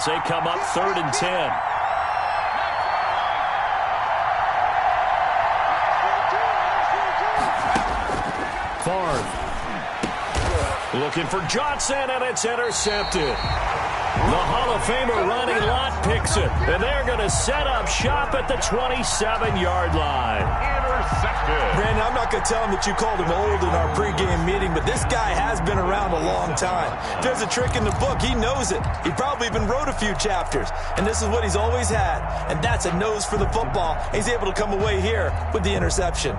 They come up 3rd and 10. Favre looking for Johnson, and it's intercepted. The Hall of Famer Ronnie Lott picks it, and they're going to set up shop at the 27-yard line. Intercepted. Brandon, I'm not going to tell him that you called him old in our pregame meeting, but this guy has been around a long time. If there's a trick in the book, he knows it. He probably even wrote a few chapters, and this is what he's always had, and that's a nose for the football. He's able to come away here with the interception.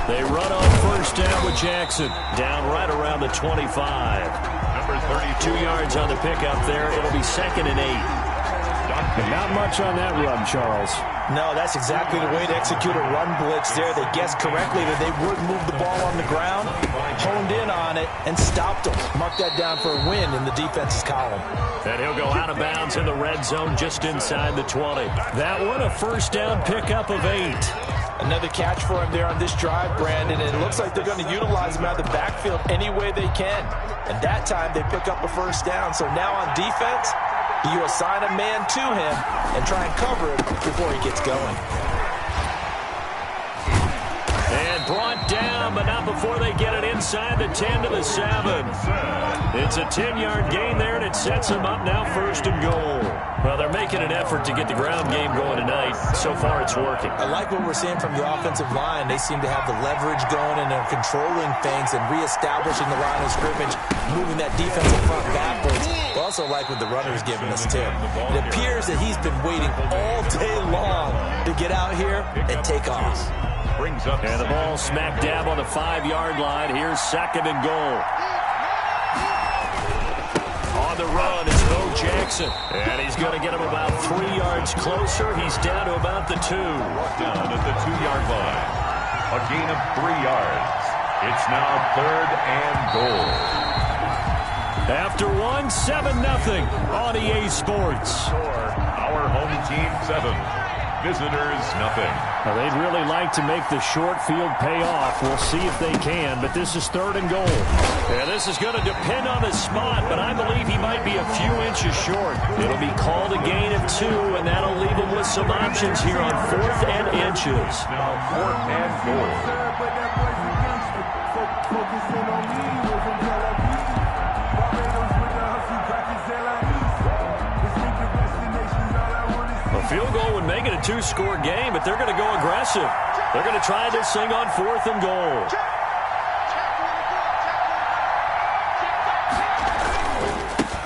They run on first down with Jackson. Down right around the 25. Number 32 yards on the pickup there. It'll be 2nd and 8. Not much on that run, Charles. No, that's exactly the way to execute a run blitz there. They guessed correctly that they would move the ball on the ground, honed in on it, and stopped them. Mark that down for a win in the defense's column. And he'll go out of bounds in the red zone just inside the 20. That one a first down pickup of 8. Another catch for him there on this drive, Brandon, and it looks like they're going to utilize him out of the backfield any way they can. And that time they pick up a first down. So now on defense, you assign a man to him and try and cover it before he gets going. And brought down, but not before they get it inside the 10 to the 7. It's a 10-yard gain there, and it sets them up now 1st and goal. Well, they're making an effort to get the ground game going tonight. So far, it's working. I like what we're seeing from the offensive line. They seem to have the leverage going, and they're controlling things and reestablishing the line of scrimmage, moving that defensive front backwards. I also like what the runner's giving us, too. It appears that he's been waiting all day long to get out here and take off. brings up. And the ball smack dab on the 5-yard line. Here's 2nd and goal. On the run is Bo Jackson. And he's going to get him about 3 yards closer. He's down to about the 2. Down at the 2-yard line. A gain of 3 yards. It's now 3rd and goal. After 1, 7-0 on EA Sports. Our home team 7. Visitors nothing. Well, they'd really like to make the short field pay off. We'll see if they can, but this is 3rd and goal. Yeah, this is going to depend on his spot, but I believe he might be a few inches short. It'll be called a gain of 2, and that'll leave him with some options here on 4th and inches. Now 4th and goal. A field goal would make it a 2-score game, but they're going to go aggressive. They're going to try this thing on 4th and goal.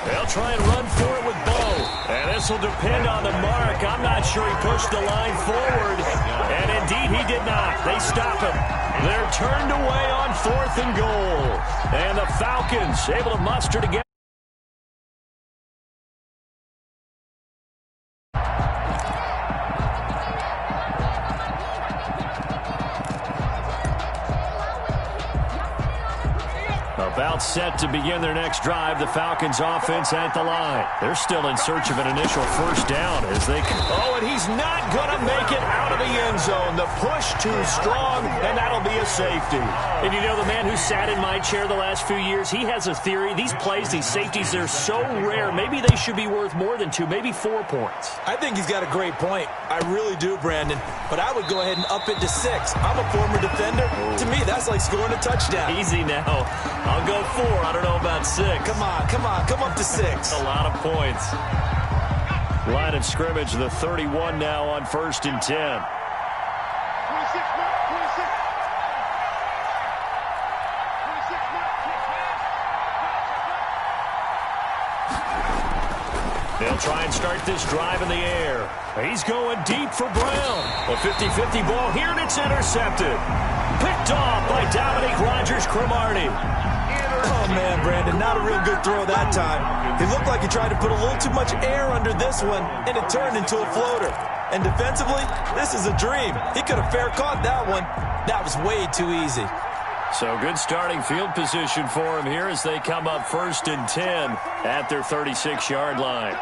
They'll try and run for it with Bo. And this will depend on the mark. I'm not sure he pushed the line forward. And indeed, he did not. They stop him. They're turned away on 4th and goal. And the Falcons able to muster together. About set to begin their next drive. The Falcons offense at the line. They're still in search of an initial first down as they... Oh, and he's not going to make it out of the end zone. The push too strong, and that'll be a safety. And you know, the man who sat in my chair the last few years, he has a theory. These plays, these safeties, they're so rare. Maybe they should be worth more than 2, maybe 4 points. I think he's got a great point. I really do, Brandon. But I would go ahead and up it to 6. I'm a former defender. To me, that's like scoring a touchdown. Easy now. I'll go 4. I don't know about 6. Come on. Come up to 6. A lot of points. Line of scrimmage, the 31 now on 1st and 10. They'll try and start this drive in the air. He's going deep for Brown. A 50-50 ball here, and it's intercepted. Picked off by Dominique Rodgers-Cromartie. Oh, man, Brandon, not a real good throw that time. It looked like he tried to put a little too much air under this one, and it turned into a floater. And defensively, this is a dream. He could have fair caught that one. That was way too easy. So good starting field position for him here as they come up 1st and 10 at their 36-yard line.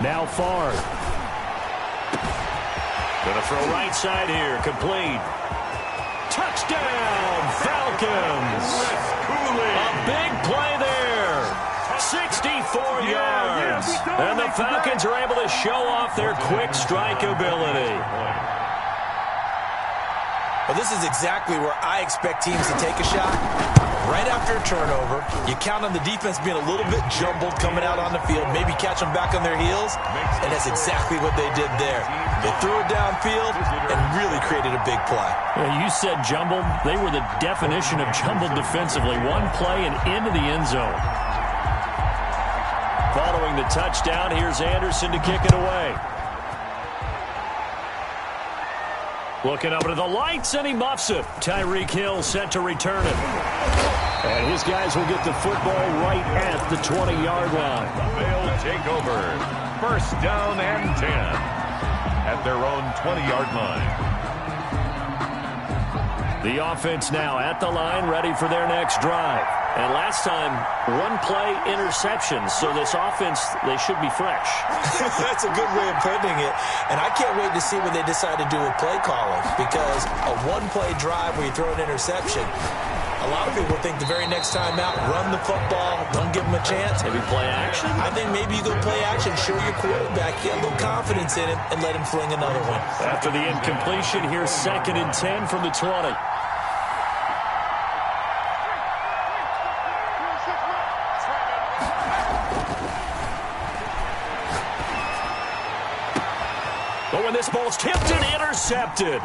Now Favre. Going to throw right side here. Complete. Touchdown, Falcons. A big play there. 64 yards. And the Falcons are able to show off their quick strike ability. Well, this is exactly where I expect teams to take a shot. Right after a turnover, you count on the defense being a little bit jumbled coming out on the field, maybe catch them back on their heels, and that's exactly what they did there. They threw it downfield and really created a big play. Yeah, you said jumbled. They were the definition of jumbled defensively. One play and into the end zone. Following the touchdown, here's Anderson to kick it away. Looking up into the lights, and he muffs it. Tyreek Hill set to return it. And his guys will get the football right at the 20-yard line. They'll take over. First down and 10 at their own 20-yard line. The offense now at the line, ready for their next drive. And last time, one-play interception. So this offense, they should be fresh. That's a good way of putting it. And I can't wait to see what they decide to do with play calling, because a one-play drive where you throw an interception, a lot of people think the very next time out, run the football, don't give them a chance. Maybe play action? I think maybe you go play action, show your quarterback, get a little confidence in him, and let him fling another one. After the incompletion, here's 2nd and 10 from the 20. Oh, and this ball's tipped and intercepted.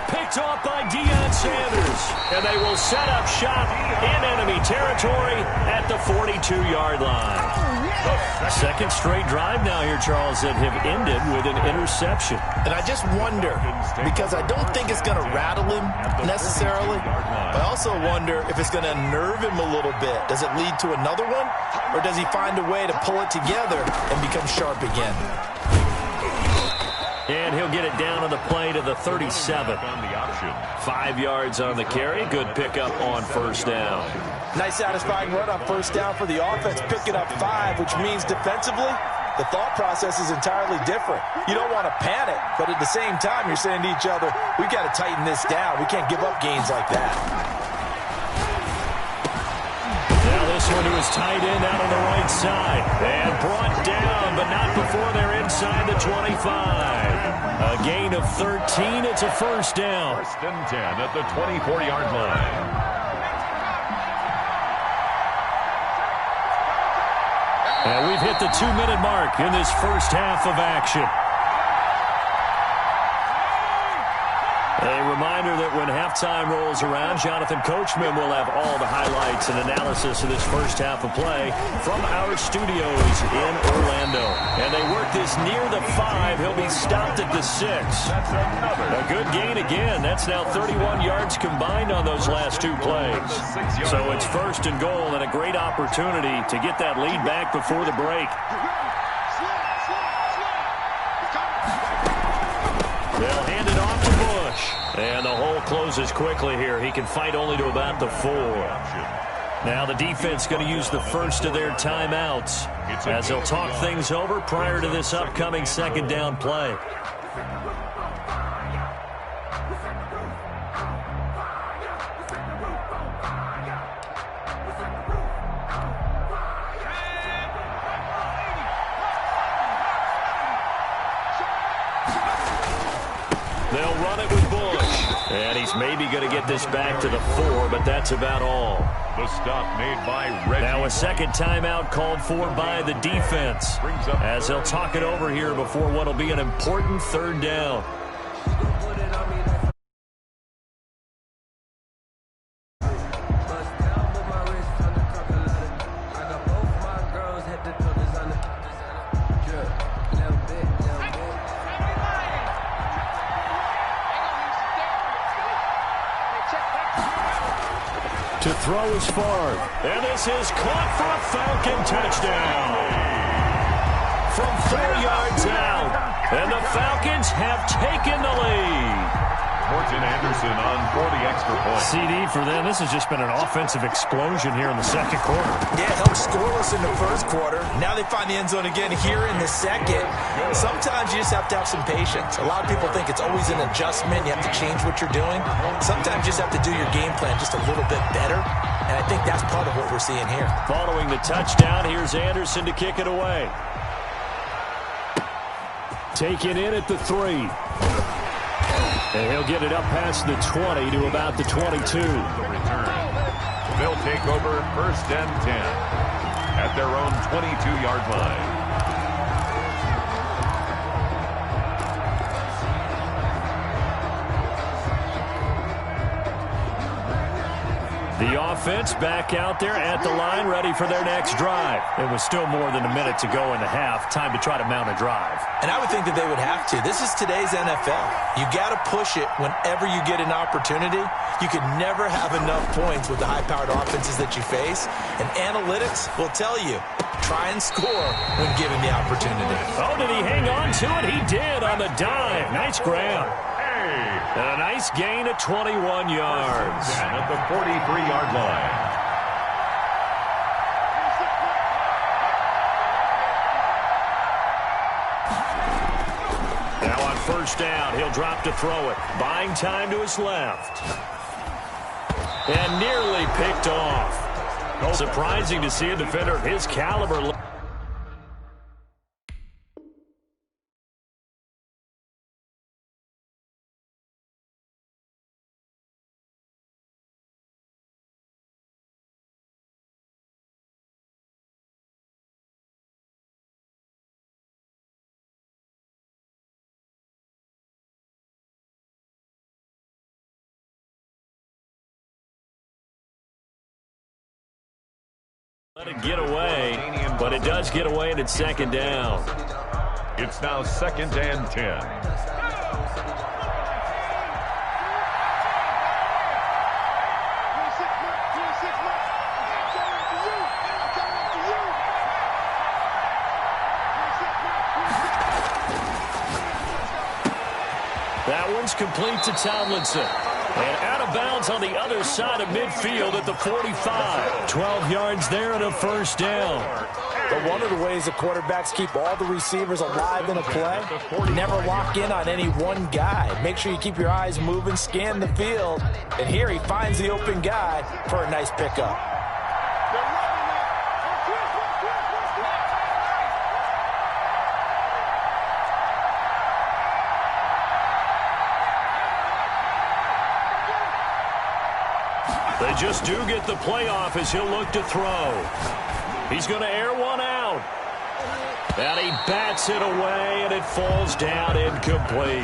Picked off by Deion Sanders. And they will set up shop in enemy territory at the 42-yard line. Second straight drive now here, Charles, that have ended with an interception. And I just wonder, because I don't think it's going to rattle him necessarily, but I also wonder if it's going to nerve him a little bit. Does it lead to another one, or does he find a way to pull it together and become sharp again? And he'll get it down on the play to the 37. 5 yards on the carry. Good pickup on first down. Nice satisfying run on first down for the offense, picking up 5, which means defensively, the thought process is entirely different. You don't want to panic, but at the same time, you're saying to each other, we've got to tighten this down. We can't give up gains like that. Now this one to his tight end out on the right side. And brought down, but not before they're inside the 25. A gain of 13. It's a first down. First and 10 at the 24-yard line. And we've hit the 2-minute mark in this first half of action. A reminder that when halftime rolls around, Jonathan Coachman will have all the highlights and analysis of this first half of play from our studios in Orlando. And they work this near the 5. He'll be stopped at the 6. A good gain again. That's now 31 yards combined on those last 2 plays. So it's first and goal, and a great opportunity to get that lead back before the break. They'll hand it off to Bush. And the hole closes quickly here. He can fight only to about the 4. Now the defense going to use the first of their timeouts as they'll talk things over prior to this upcoming second down play. They'll run it with Bush. And he's maybe going to get this back to the 4, but that's about all. The stop made by Reggie. Now a second timeout called for by the defense as they'll talk it over here before what will be an important third down. To throw is Favre. And this is caught for a Falcon touchdown. From 4 yards out. And the Falcons have taken the lead. Morton Anderson on for the extra point. CD for them. This has just been an offensive explosion here in the second quarter. Yeah, held scoreless in the first quarter. Now they find the end zone again here in the second. Sometimes you just have to have some patience. A lot of people think it's always an adjustment. You have to change what you're doing. Sometimes you just have to do your game plan just a little bit better. And I think that's part of what we're seeing here. Following the touchdown, here's Anderson to kick it away. Taken in at the 3. And he'll get it up past the 20 to about the 22. The return. They'll take over 1st and 10 at their own 22-yard line. The offense back out there at the line, ready for their next drive. It was still more than a minute to go in the half. Time to try to mount a drive. And I would think that they would have to. This is today's NFL. You got to push it whenever you get an opportunity. You can never have enough points with the high-powered offenses that you face. And analytics will tell you, try and score when given the opportunity. Oh, did he hang on to it? He did on the dive. Nice grab. And a nice gain of 21 yards. And at the 43-yard line. Now on 1st down, he'll drop to throw it. Buying time to his left. And nearly picked off. Surprising to see a defender of his caliber. Let it get away, but it does get away and it's 2nd down. It's now 2nd and 10. That one's complete to Tomlinson. And out of bounds on the other side of midfield at the 45. 12 yards there and a 1st down. But one of the ways the quarterbacks keep all the receivers alive in a play, never lock in on any one guy. Make sure you keep your eyes moving, scan the field. And here he finds the open guy for a nice pickup. They just do get the playoff as he'll look to throw. He's going to air one out. And he bats it away, and it falls down incomplete.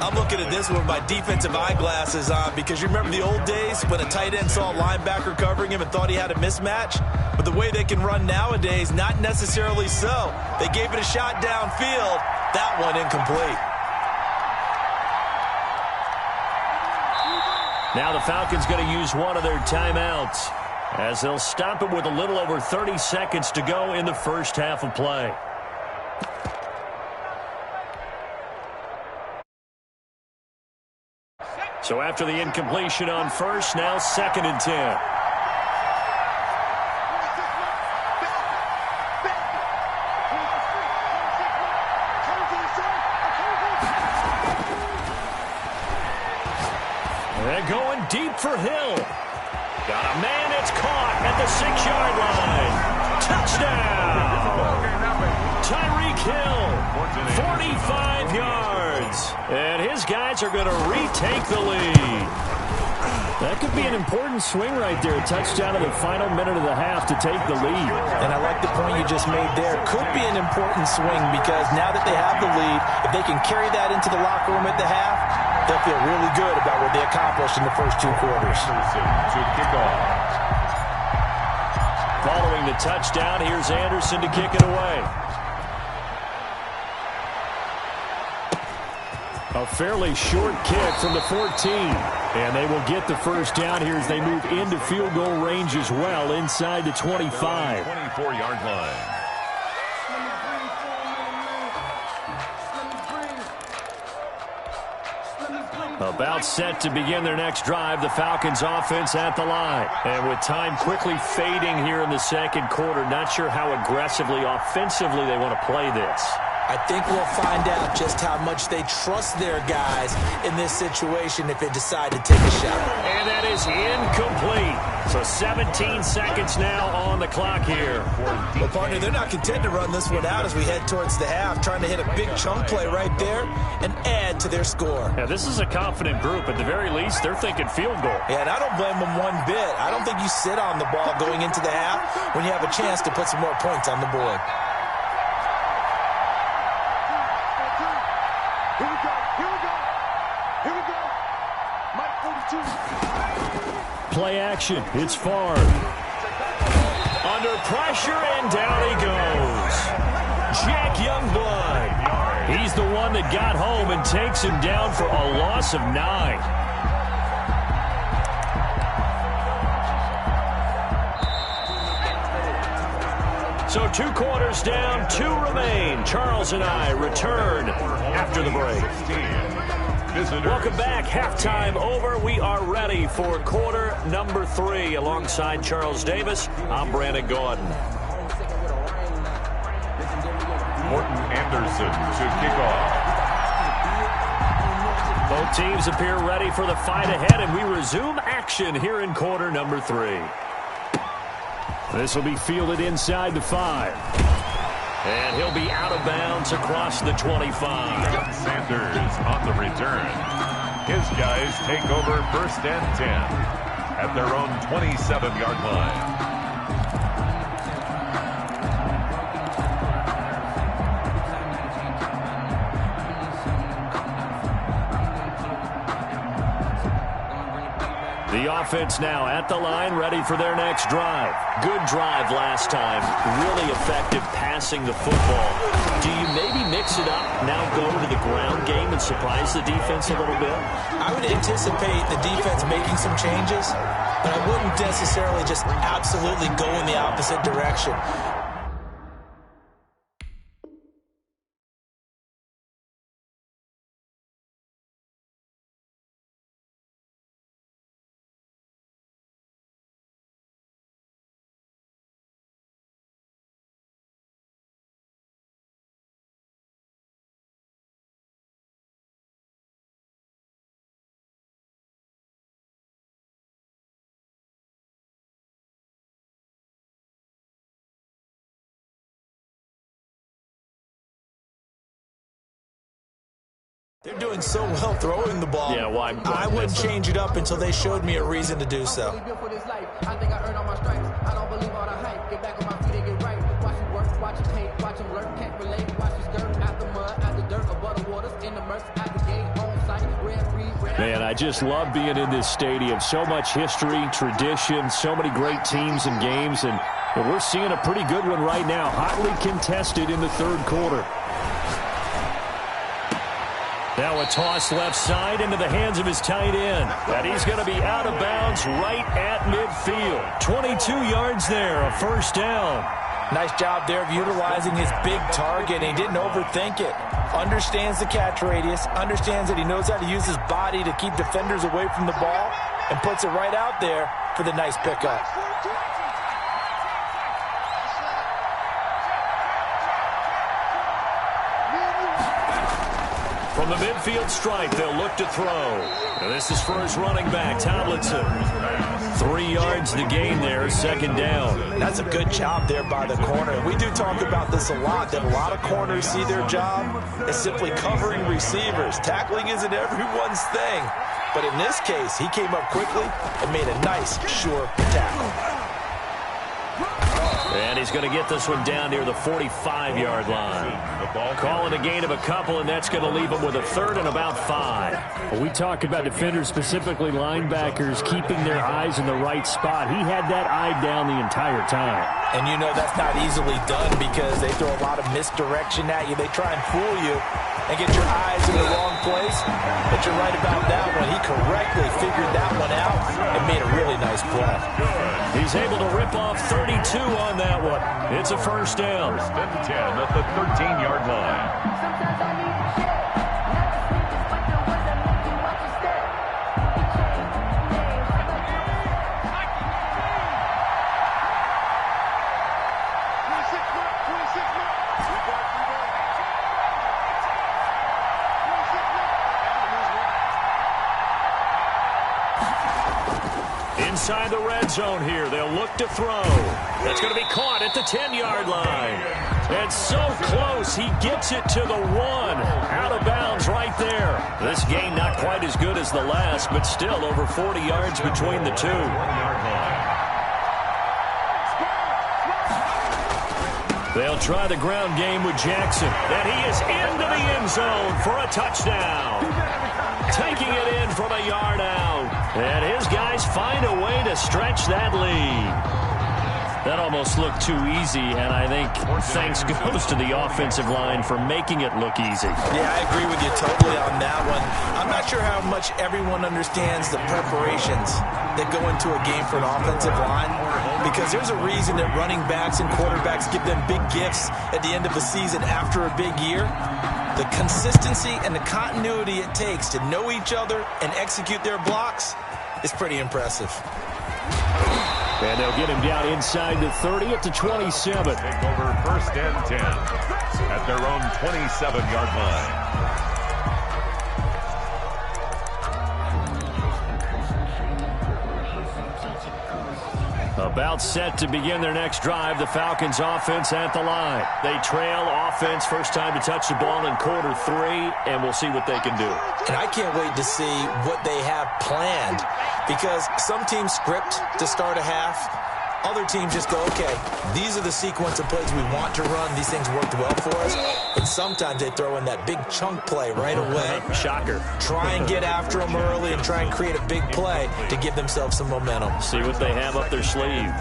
I'm looking at this with my defensive eyeglasses on because you remember the old days when a tight end saw a linebacker covering him and thought he had a mismatch? But the way they can run nowadays, not necessarily so. They gave it a shot downfield. That one incomplete. Now the Falcons going to use one of their timeouts as they'll stop it with a little over 30 seconds to go in the 1st half of play. So after the incompletion on 1st, now 2nd and 10. They're going deep for Hill. Got a man, it's caught at the 6-yard line. Touchdown! Tyreek Hill, 45 yards. And his guys are going to retake the lead. That could be an important swing right there. A touchdown in the final minute of the half to take the lead. And I like the point you just made there. Could be an important swing because now that they have the lead, if they can carry that into the locker room at the half, they'll feel really good about what they accomplished in the first 2 quarters. To kick off. Following the touchdown, here's Anderson to kick it away. A fairly short kick from the 14. And they will get the 1st down here as they move into field goal range as well inside the 25. 24-yard line. About set to begin their next drive, the Falcons offense at the line. And with time quickly fading here in the second quarter, not sure how aggressively, offensively they want to play this. I think we'll find out just how much they trust their guys in this situation if they decide to take a shot. And that is incomplete. So 17 seconds now on the clock here. Well, partner, they're not content to run this one out as we head towards the half, trying to hit a big chunk play right there and add to their score. Yeah, this is a confident group. At the very least, they're thinking field goal. Yeah, and I don't blame them one bit. I don't think you sit on the ball going into the half when you have a chance to put some more points on the board. Play action. It's Favre. Under pressure, and down he goes. Jack Youngblood. He's the one that got home and takes him down for a loss of 9. So 2 quarters down, 2 remain. Charles and I return after the break. Welcome back. Halftime over. We are ready for quarter number 3. Alongside Charles Davis, I'm Brandon Gordon. Morton Anderson to kick off. Both teams appear ready for the fight ahead, and we resume action here in quarter number 3. This will be fielded inside the 5. And he'll be out of bounds across the 25. Sanders on the return. His guys take over 1st and 10 at their own 27-yard line. The offense now at the line, ready for their next drive. Good drive last time. Really effective passing the football. Do you maybe mix it up, now go to the ground game and surprise the defense a little bit? I would anticipate the defense making some changes, but I wouldn't necessarily just absolutely go in the opposite direction. They're doing so well throwing the ball. Yeah, why? I wouldn't change it up until they showed me a reason to do so. Man, I just love being in this stadium. So much history, tradition, so many great teams and games, and we're seeing a pretty good one right now. Hotly contested in the 3rd quarter. Now a toss left side into the hands of his tight end. And he's going to be out of bounds right at midfield. 22 yards there, a 1st down. Nice job there of utilizing his big target. He didn't overthink it. Understands the catch radius, understands that he knows how to use his body to keep defenders away from the ball, and puts it right out there for the nice pickup. From the midfield stripe, they'll look to throw. And this is for his running back, Tomlinson. 3 yards to gain there, 2nd down. That's a good job there by the corner. We do talk about this a lot, that a lot of corners see their job as simply covering receivers. Tackling isn't everyone's thing. But in this case, he came up quickly and made a nice, sure tackle. And he's going to get this one down near the 45-yard line. Calling a gain of a couple, and that's going to leave him with a 3rd and about 5. Well, we talk about defenders, specifically linebackers, keeping their eyes in the right spot. He had that eye down the entire time. And you know that's not easily done because they throw a lot of misdirection at you. They try and fool you and get your eyes in the wrong place. But you're right about that one. He correctly figured that one out and made a really nice play. He's able to rip off 32 on that one. It's a 1st down. 1st and 10 at the 13-yard line. inside the red zone here. They'll look to throw. That's going to be caught at the 10-yard line. And so close, he gets it to the 1. Out of bounds right there. This game not quite as good as the last, but still over 40 yards between the two. They'll try the ground game with Jackson. And he is into the end zone for a touchdown. Taking it in from a yard out. And his guys find a way to stretch that lead. That almost looked too easy, and I think thanks goes to the offensive line for making it look easy. Yeah, I agree with you totally on that one. I'm not sure how much everyone understands the preparations that go into a game for an offensive line, because there's a reason that running backs and quarterbacks give them big gifts at the end of the season after a big year. The consistency and the continuity it takes to know each other and execute their blocks is pretty impressive. And they'll get him down inside the 30 at the 27. Take over 1st and 10 at their own 27-yard line. About set to begin their next drive, the Falcons offense at the line. They trail offense, first time to touch the ball in quarter 3, and we'll see what they can do. And I can't wait to see what they have planned, because some teams script to start a half. Other teams just go, okay, these are the sequence of plays we want to run. These things worked well for us. And sometimes they throw in that big chunk play right away. Shocker. Try and get after them early and try and create a big play to give themselves some momentum. See what they have up their sleeve.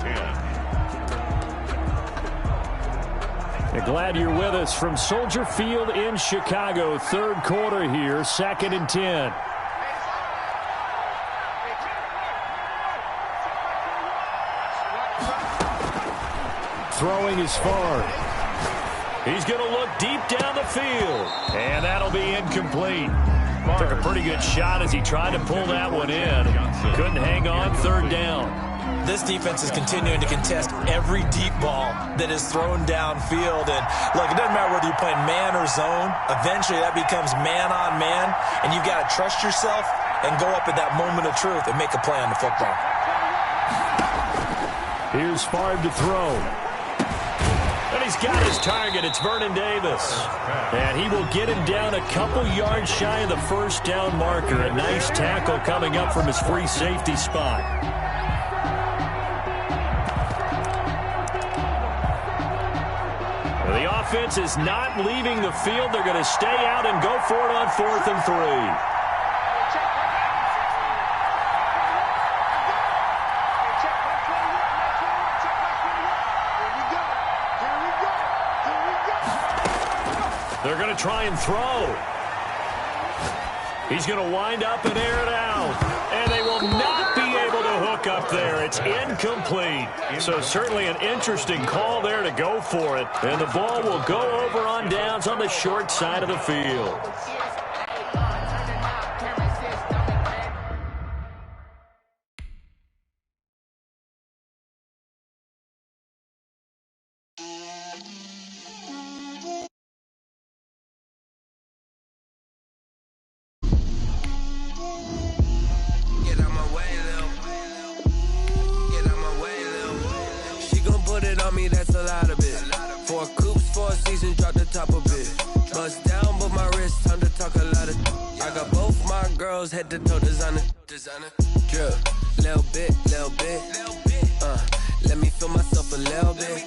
Glad you're with us from Soldier Field in Chicago. Third quarter here, 2nd and 10. Throwing is far. He's going to look deep down the field. And that'll be incomplete. Took a pretty good shot as he tried to pull that one in. Couldn't hang on, 3rd down. This defense is continuing to contest every deep ball that is thrown downfield. And, look, it doesn't matter whether you're playing man or zone. Eventually, that becomes man on man. And you've got to trust yourself and go up at that moment of truth and make a play on the football. Here's Favre to throw. And he's got his target. It's Vernon Davis. And he will get him down a couple yards shy of the 1st down marker. A nice tackle coming up from his free safety spot. The offense is not leaving the field. They're going to stay out and go for it on 4th and 3. They're going to try and throw. He's going to wind up and air it out. And they will not be able to hook up there. It's incomplete. So certainly an interesting call there to go for it. And the ball will go over on downs on the short side of the field. That's a lot of it. 4 coops, 4 seasons, drop the top of it. Bust down, but my wrist, time to talk a lot of. I got both my girls head to toe designer. Drip, little bit. Let me feel myself a little bit.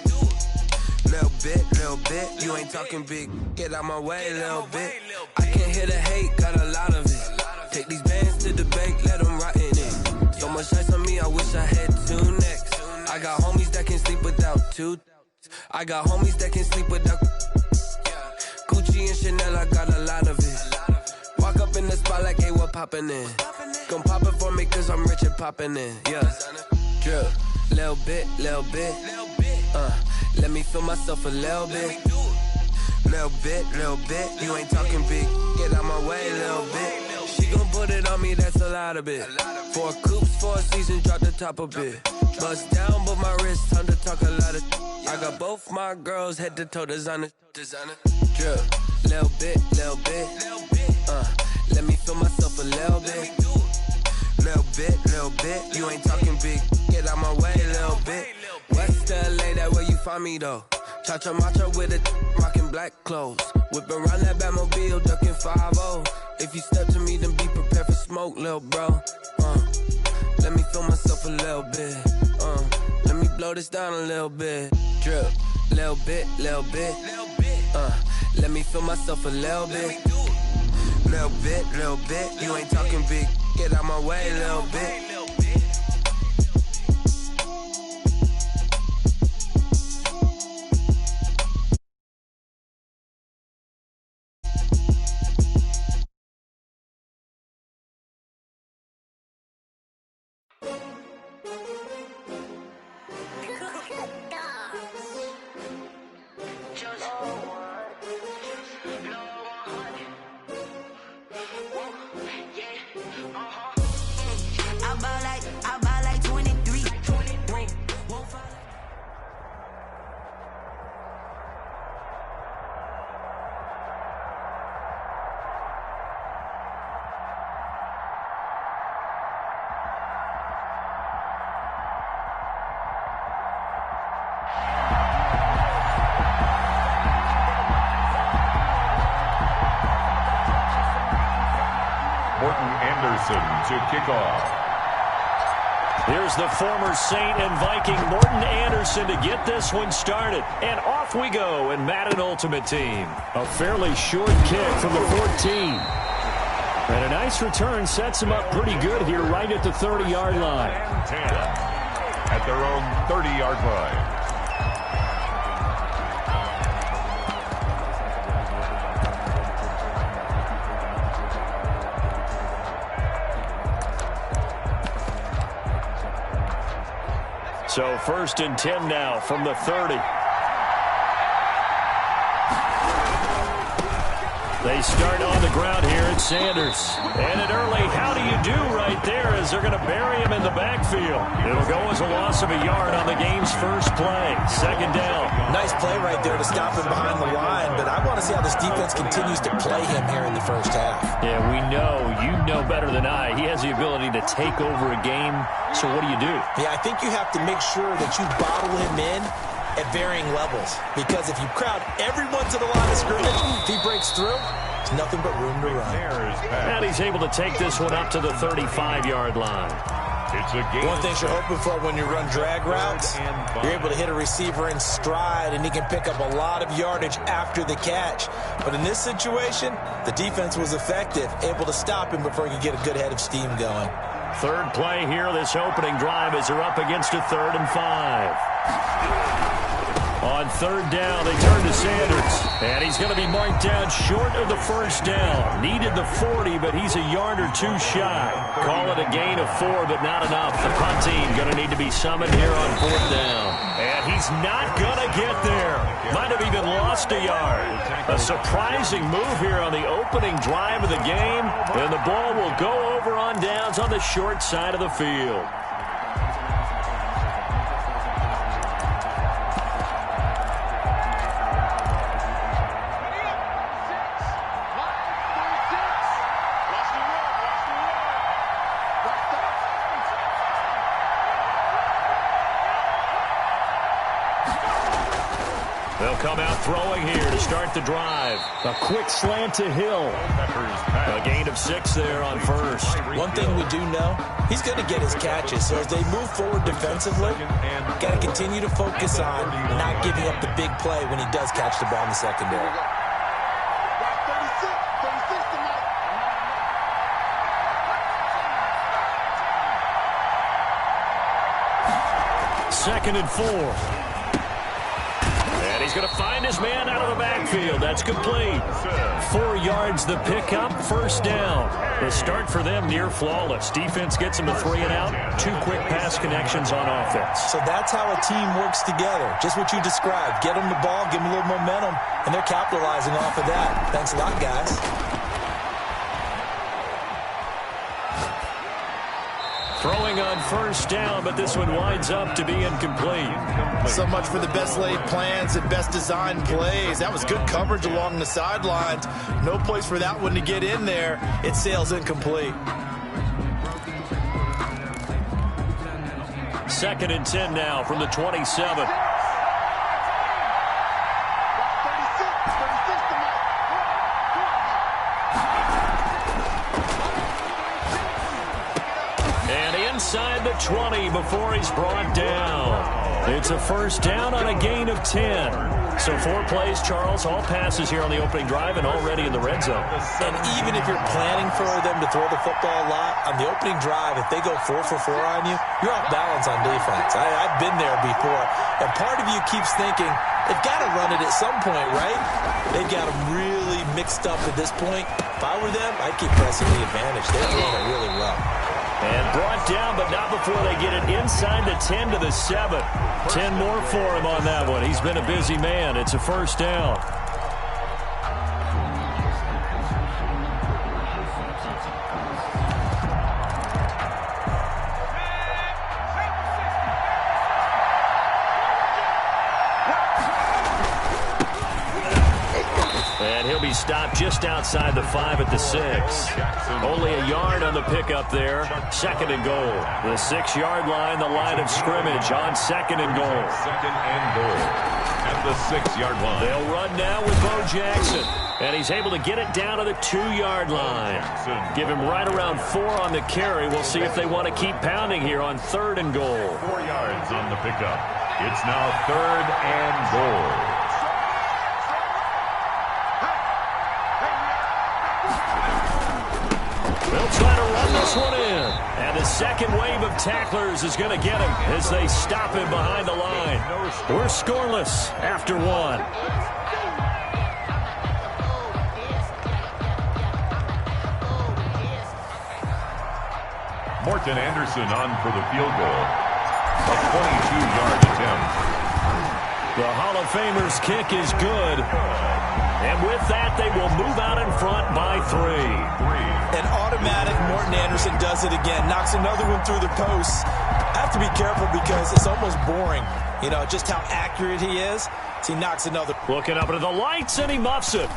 Little bit. You ain't talking big. Get out my way, little bit. I can't hear the hate, got a lot of it. Take these bands to the bank, let them rot in it. So much ice on me, I wish I had 2 necks. I got homies that can sleep without 2. I got homies that can sleep without Gucci and Chanel, I got a lot of it. Walk up in the spot like, hey, what poppin' in? Gon' pop it for me cause I'm rich and poppin' in. Yeah, drip, little bit. Let me feel myself a little bit. Little bit. You ain't talking big. Get out my way, little bit. She gon' put it on me, that's a lot of it. 4 coops, 4 seasons, drop the top of it. Bust down, but my wrist, time to talk a lot of. I got both my girls head to toe designer. Drip, little bit. Let me feel myself a little bit. Little bit, you ain't talking big. Get out my way, little bit. West LA, that where you find me though. Cha-cha matcha with a rockin' black clothes. Whippin' around that Batmobile, duckin' 5-0. If you step to me, then be prepared for smoke, lil' bro. Let me feel myself a little bit. Let me blow this down a little bit. Drip, little bit, little bit. Let me feel myself a little bit. Little bit, you ain't talking big. Get out my way, little bit. To kick off. Here's the former Saint and Viking Morten Andersen to get this one started. And off we go in Madden Ultimate Team. A fairly short kick from the 14. And a nice return sets him up pretty good here right at the 30-yard line. 10 at their own 30-yard line. So 1st and 10 now from the 30. They start on the ground here at Sanders. And an early how do you do right there as they're going to bury him in the backfield. It'll go as a loss of a yard on the game's first play. 2nd down. Nice play right there to stop him behind the line, but I want to see how this defense continues to play him here in the first half. Yeah, we know, you know better than I, he has the ability to take over a game. So what do you do? Yeah, I think you have to make sure that you bottle him in at varying levels. Because if you crowd everyone to the line of scrimmage, if he breaks through, there's nothing but room to run. And he's able to take this one up to the 35-yard line. It's a game. One thing you're hoping for when you run drag routes, you're able to hit a receiver in stride, and he can pick up a lot of yardage after the catch. But in this situation, the defense was effective, able to stop him before he could get a good head of steam going. 3rd play here, this opening drive, as they're up against a 3rd and 5. On 3rd down, they turn to Sanders. And he's going to be marked down short of the 1st down. Needed the 40, but he's a yard or two shy. Call it a gain of 4, but not enough. The punt team going to need to be summoned here on 4th down. And he's not going to get there. Might have even lost a yard. A surprising move here on the opening drive of the game. And the ball will go over on downs on the short side of the field. They'll come out throwing here to start the drive. A quick slant to Hill. A gain of 6 there on 1st. One thing we do know, he's going to get his catches. So as they move forward defensively, got to continue to focus on not giving up the big play when he does catch the ball in the secondary. Second and 4. He's going to find his man out of the backfield. That's complete. 4 yards the pickup, 1st down. The start for them near flawless. Defense gets them to 3 and out. 2 quick pass connections on offense. So that's how a team works together. Just what you described. Get them the ball, give them a little momentum, and they're capitalizing off of that. Thanks a lot, guys. Throwing on 1st down, but this one winds up to be incomplete. So much for the best laid plans and best designed plays. That was good coverage along the sidelines. No place for that one to get in there. It sails incomplete. 2nd and 10 now from the 27. And inside the 20 before he's brought down. It's a first down on a gain of 10. So 4 plays, Charles, all passes here on the opening drive and already in the red zone. And even if you're planning for them to throw the football a lot, on the opening drive, if they go 4 for 4 on you, you're off balance on defense. I've been there before. And part of you keeps thinking, they've got to run it at some point, right? They've got them really mixed up at this point. If I were them, I'd keep pressing the advantage. They're throwing it really well. And brought down, but not before they get it inside the 10 to the 7. 10 more for him on that one. He's been a busy man. It's a first down. And he'll be stopped just outside the 5 at the 6. Only a yard on the pickup there. 2nd and goal. The 6-yard line, the line of scrimmage on 2nd and goal. 2nd and goal at the 6-yard line. They'll run now with Bo Jackson. And he's able to get it down to the 2-yard line. Give him right around 4 on the carry. We'll see if they want to keep pounding here on 3rd and goal. 4 yards on the pickup. It's now 3rd and goal. They'll try to run this one in. And the second wave of tacklers is going to get him as they stop him behind the line. We're scoreless after 1. Morton Anderson on for the field goal. A 22-yard attempt. The Hall of Famer's kick is good. And with that, they will move out in front by 3. And automatic, Morton Anderson does it again. Knocks another one through the posts. I have to be careful because it's almost boring. You know, just how accurate he is. So he knocks another. Looking up into the lights, and he muffs it.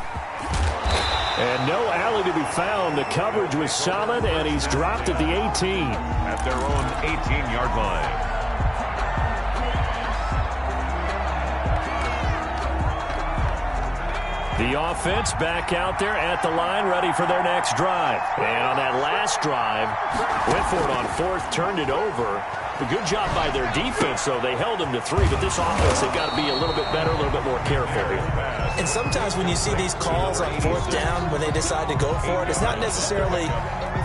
And no alley to be found. The coverage was solid, and he's dropped at the 18. At their own 18-yard line. The offense back out there at the line, ready for their next drive. And on that last drive, Whitford on 4th turned it over. A good job by their defense, though. They held them to 3, but this offense, they've got to be a little bit better, a little bit more careful here. And sometimes when you see these calls on 4th down, when they decide to go for it, it's not necessarily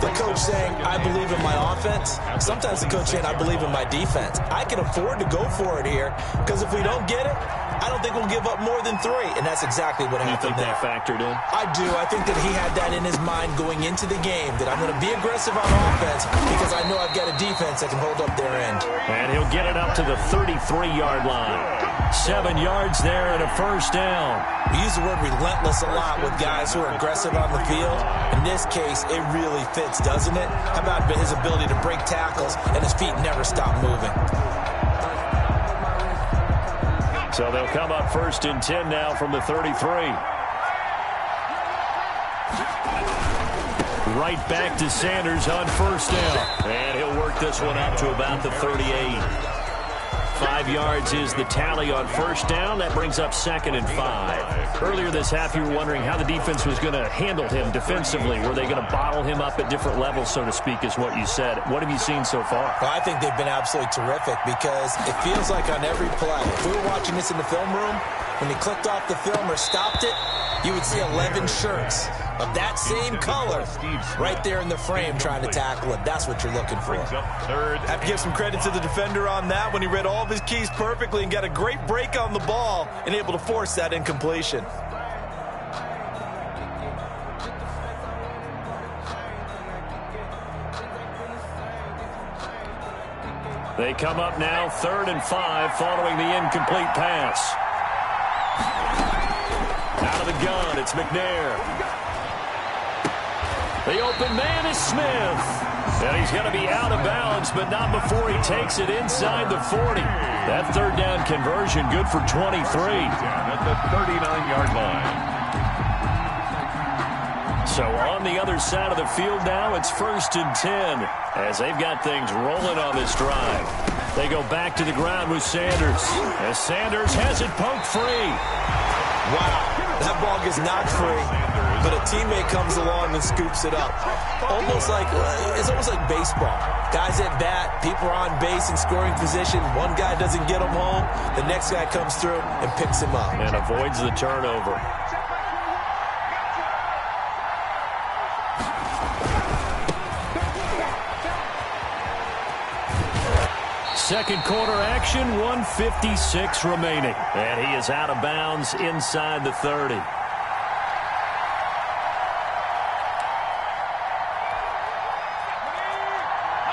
the coach saying, I believe in my offense. Sometimes the coach saying, I believe in my defense. I can afford to go for it here, because if we don't get it, I don't think we'll give up more than 3, and that's exactly what happened there. You think that factored in? I do. I think that he had that in his mind going into the game, that I'm going to be aggressive on offense because I know I've got a defense that can hold up their end. And he'll get it up to the 33-yard line. 7 yards there and a first down. We use the word relentless a lot with guys who are aggressive on the field. In this case, it really fits, doesn't it? How about his ability to break tackles and his feet never stop moving? So they'll come up 1st and 10 now from the 33. Right back to Sanders on 1st down. And he'll work this one up to about the 38. 5 yards is the tally on 1st down. That brings up 2nd and 5. Earlier this half, you were wondering how the defense was going to handle him defensively. Were they going to bottle him up at different levels, so to speak, is what you said. What have you seen so far? Well, I think they've been absolutely terrific because it feels like on every play, if we were watching this in the film room, when he clicked off the film or stopped it, you would see 11 shirts of that same color right there in the frame trying to tackle him. That's what you're looking for. Have to give some credit to the defender on that when he read all of his keys perfectly and got a great break on the ball and able to force that incompletion. They come up now 3rd and 5 following the incomplete pass. Out of the gun, it's McNair. The open man is Smith. And he's going to be out of bounds, but not before he takes it inside the 40. That 3rd down conversion good for 23. At the 39-yard line. So on the other side of the field now, it's 1st and 10 as they've got things rolling on this drive. They go back to the ground with Sanders. As Sanders has it poked free. Wow, that ball gets knocked free, but a teammate comes along and scoops it up. It's almost like baseball. Guys at bat, people are on base in scoring position. One guy doesn't get him home. The next guy comes through and picks him up. And avoids the turnover. Second quarter action, 1:56 remaining. And he is out of bounds inside the 30.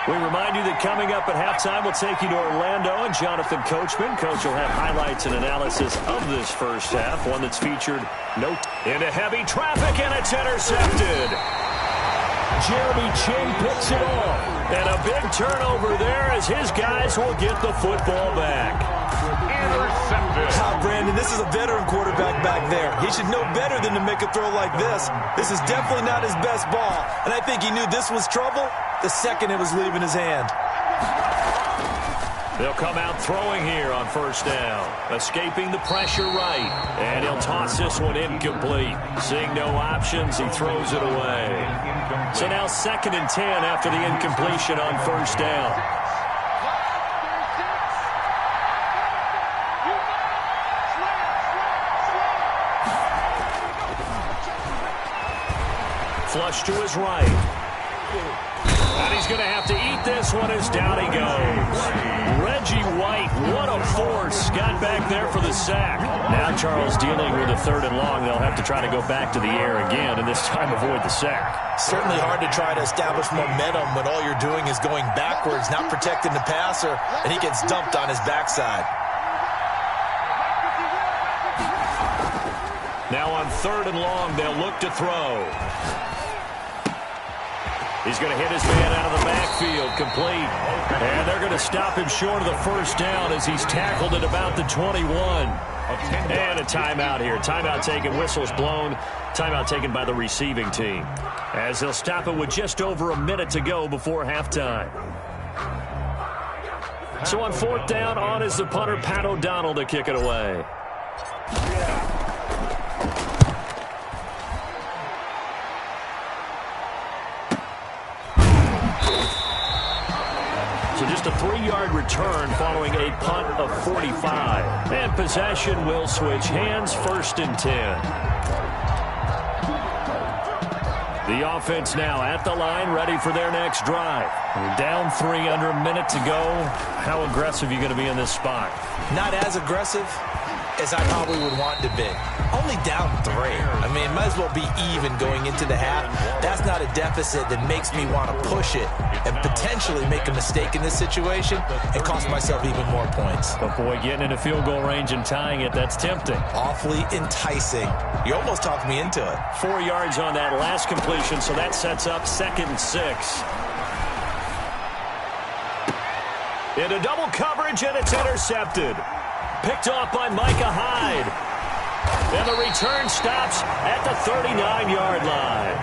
We remind you that coming up at halftime, we'll take you to Orlando and Jonathan Coachman. Coach will have highlights and analysis of this first half, one that's featured into heavy traffic, and it's intercepted. Jeremy Chinn picks it off. And a big turnover there as his guys will get the football back. Intercepted. Brandon, this is a veteran quarterback back there. He should know better than to make a throw like this. This is definitely not his best ball. And I think he knew this was trouble the second it was leaving his hand. They'll come out throwing here on first down. Escaping the pressure right. And he'll toss this one incomplete. Seeing no options, he throws it away. So now 2nd and 10 after the incompletion on first down. Flush to his right. And he's going to have to eat this one as down he goes. Reggie White, what a force. Got back there for the sack. Now Charles dealing with a 3rd and long. They'll have to try to go back to the air again, and this time avoid the sack. Certainly hard to try to establish momentum when all you're doing is going backwards, not protecting the passer, and he gets dumped on his backside. Now on 3rd and long, they'll look to throw. He's going to hit his man out of the backfield, complete. And they're going to stop him short of the first down as he's tackled at about the 21. And a timeout here. Timeout taken, whistles blown. Timeout taken by the receiving team. As they'll stop it with just over a minute to go before halftime. So on 4th down, on is the punter, Pat O'Donnell, to kick it away. So just a 3-yard return following a punt of 45. And possession will switch hands, 1st and 10. The offense now at the line, ready for their next drive. We're down 3, under a minute to go. How aggressive are you going to be in this spot? Not as aggressive as I probably would want to be. Only down 3. I mean, might as well be even going into the half. That's not a deficit that makes me want to push it and potentially make a mistake in this situation and cost myself even more points. But boy, getting into field goal range and tying it, that's tempting. Awfully enticing. You almost talked me into it. 4 yards on that last completion, so that sets up 2nd and 6. Into double coverage, and it's intercepted. Picked off by Micah Hyde. And the return stops at the 39-yard line.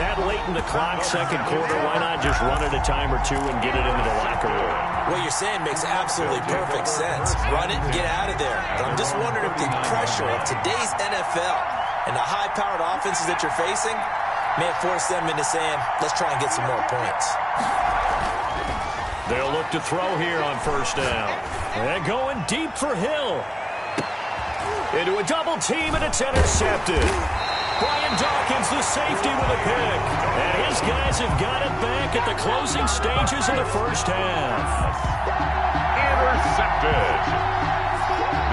That late in the clock, 2nd quarter, why not just run it a time or two and get it into the locker room? What you're saying makes absolutely perfect sense. Run it and get out of there. But I'm just wondering if the pressure of today's NFL and the high-powered offenses that you're facing may have forced them into saying, let's try and get some more points. They'll look to throw here on 1st down. And going deep for Hill. Into a double team, and it's intercepted. Brian Dawkins, the safety, with a pick. And his guys have got it back at the closing stages of the first half. Intercepted.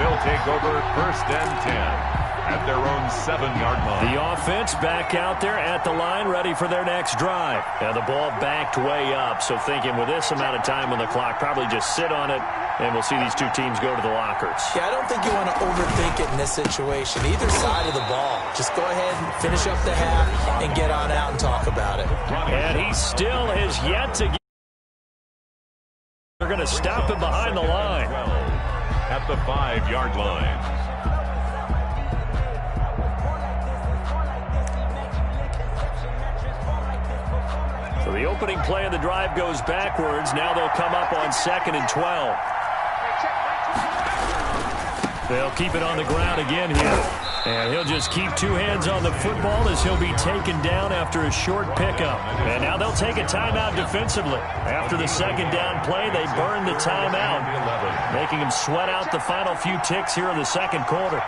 They'll take over 1st and 10. At their own 7-yard line. The offense back out there at the line, ready for their next drive. Now the ball backed way up, so thinking with this amount of time on the clock, probably just sit on it, and we'll see these two teams go to the lockers. Yeah, I don't think you want to overthink it in this situation. Either side of the ball. Just go ahead and finish up the half and get on out and talk about it. And he still is yet to get. They're going to stop him behind the line. At the 5-yard line. So The opening play of the drive goes backwards. Now they'll come up on 2nd and 12. They'll keep it on the ground again here. And he'll just keep two hands on the football as he'll be taken down after a short pickup. And now they'll take a timeout defensively. After the second down play, they burn the timeout, making him sweat out the final few ticks here in the second quarter.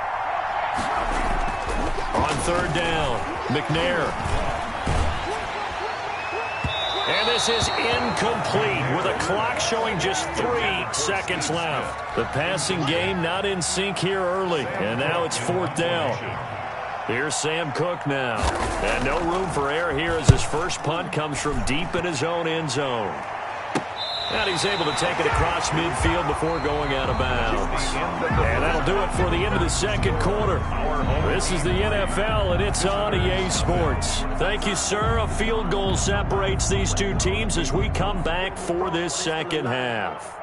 On 3rd down, McNair. And this is incomplete with a clock showing just 3 seconds left. The passing game not in sync here early, and now it's 4th down. Here's Sam Cook now. And no room for error here as his first punt comes from deep in his own end zone. And he's able to take it across midfield before going out of bounds. And that'll do it for the end of the second quarter. This is the NFL, and it's on EA Sports. Thank you, sir. A field goal separates these two teams as we come back for this second half.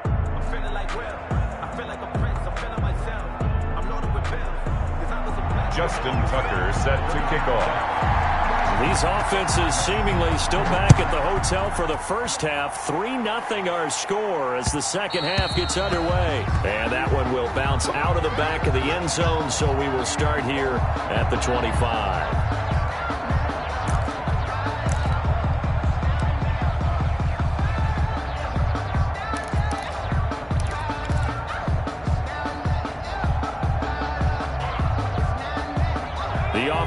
Justin Tucker set to kick off. These offenses seemingly still back at the hotel for the first half. 3-0 our score as the second half gets underway. And that one will bounce out of the back of the end zone, so we will start here at the 25.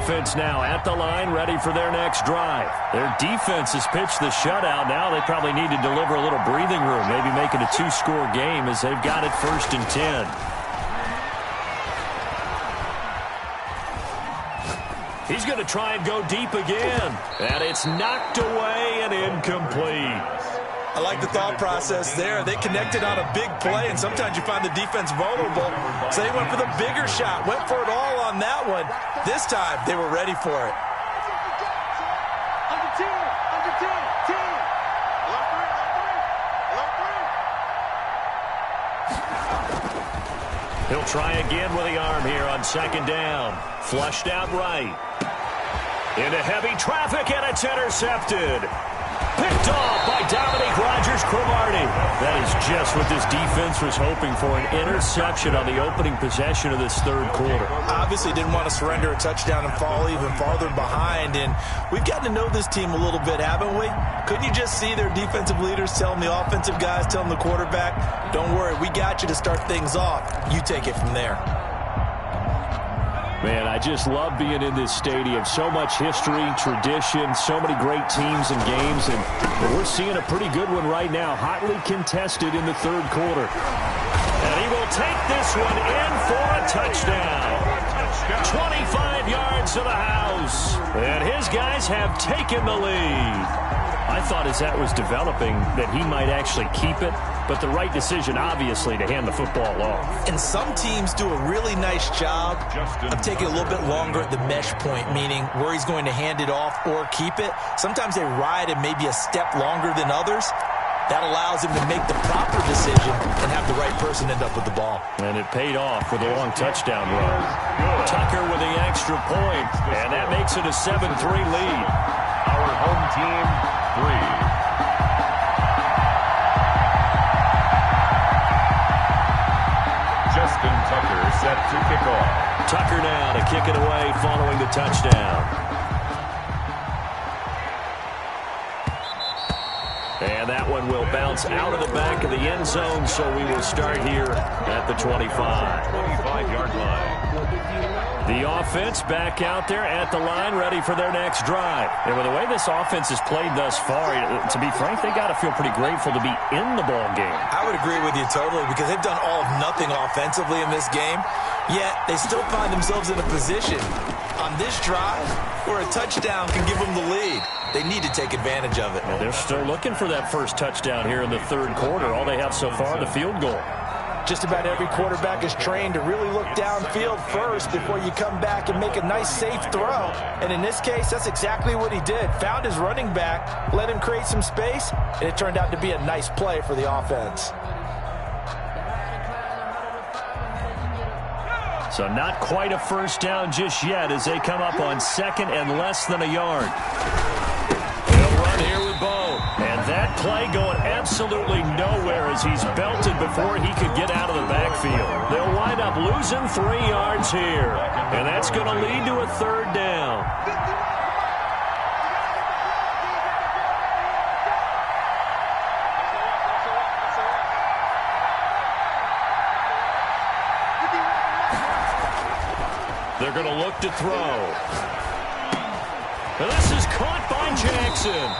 Offense now at the line, ready for their next drive. Their defense has pitched the shutout. Now they probably need to deliver a little breathing room, maybe make it a 2-score game as they've got it 1st and 10. He's going to try and go deep again, and it's knocked away and incomplete. I like the thought process there. They connected on a big play, and sometimes you find the defense vulnerable. So they went for the bigger shot, went for it all on that one. This time, they were ready for it. He'll try again with the arm here on 2nd down. Flushed out right. Into heavy traffic, and it's intercepted. Picked off by Dominique Rodgers-Cromartie. That is just what this defense was hoping for, an interception on the opening possession of this third quarter. Obviously didn't want to surrender a touchdown and fall even farther behind, and we've gotten to know this team a little bit, haven't we? Couldn't you just see their defensive leaders telling the offensive guys, telling the quarterback, don't worry, we got you to start things off. You take it from there. Man, I just love being in this stadium. So much history, tradition, so many great teams and games, and we're seeing a pretty good one right now, hotly contested in the third quarter. And he will take this one in for a touchdown. 25 yards to the house, and his guys have taken the lead. I thought as that was developing that he might actually keep it, but the right decision, obviously, to hand the football off. And some teams do a really nice job of taking a little bit longer at the mesh point, meaning where he's going to hand it off or keep it. Sometimes they ride it maybe a step longer than others. That allows him to make the proper decision and have the right person end up with the ball. And it paid off with a long touchdown run. Tucker with the extra point, and that makes it a 7-3 lead. Our home team, 3. Justin Tucker set to kick off. Tucker now to kick it away following the touchdown. And that one will bounce out of the back of the end zone, so we will start here at the 25. 25-yard line. The offense back out there at the line, ready for their next drive. And with the way this offense has played thus far, to be frank, they got to feel pretty grateful to be in the ball game. I would agree with you totally, because they've done all of nothing offensively in this game, yet they still find themselves in a position on this drive where a touchdown can give them the lead. They need to take advantage of it. Well, they're still looking for that first touchdown here in the third quarter. All they have so far, the field goal. Just about every quarterback is trained to really look downfield first before you come back and make a nice, safe throw. And in this case, that's exactly what he did. Found his running back, let him create some space, and it turned out to be a nice play for the offense. So not quite a first down just yet as they come up on second and less than a yard. They'll run here with Bo. play going absolutely nowhere as he's belted before he could get out of the backfield. They'll wind up losing 3 yards here, and that's going to lead to a 3rd down. They're going to look to throw. And this is caught by Jackson.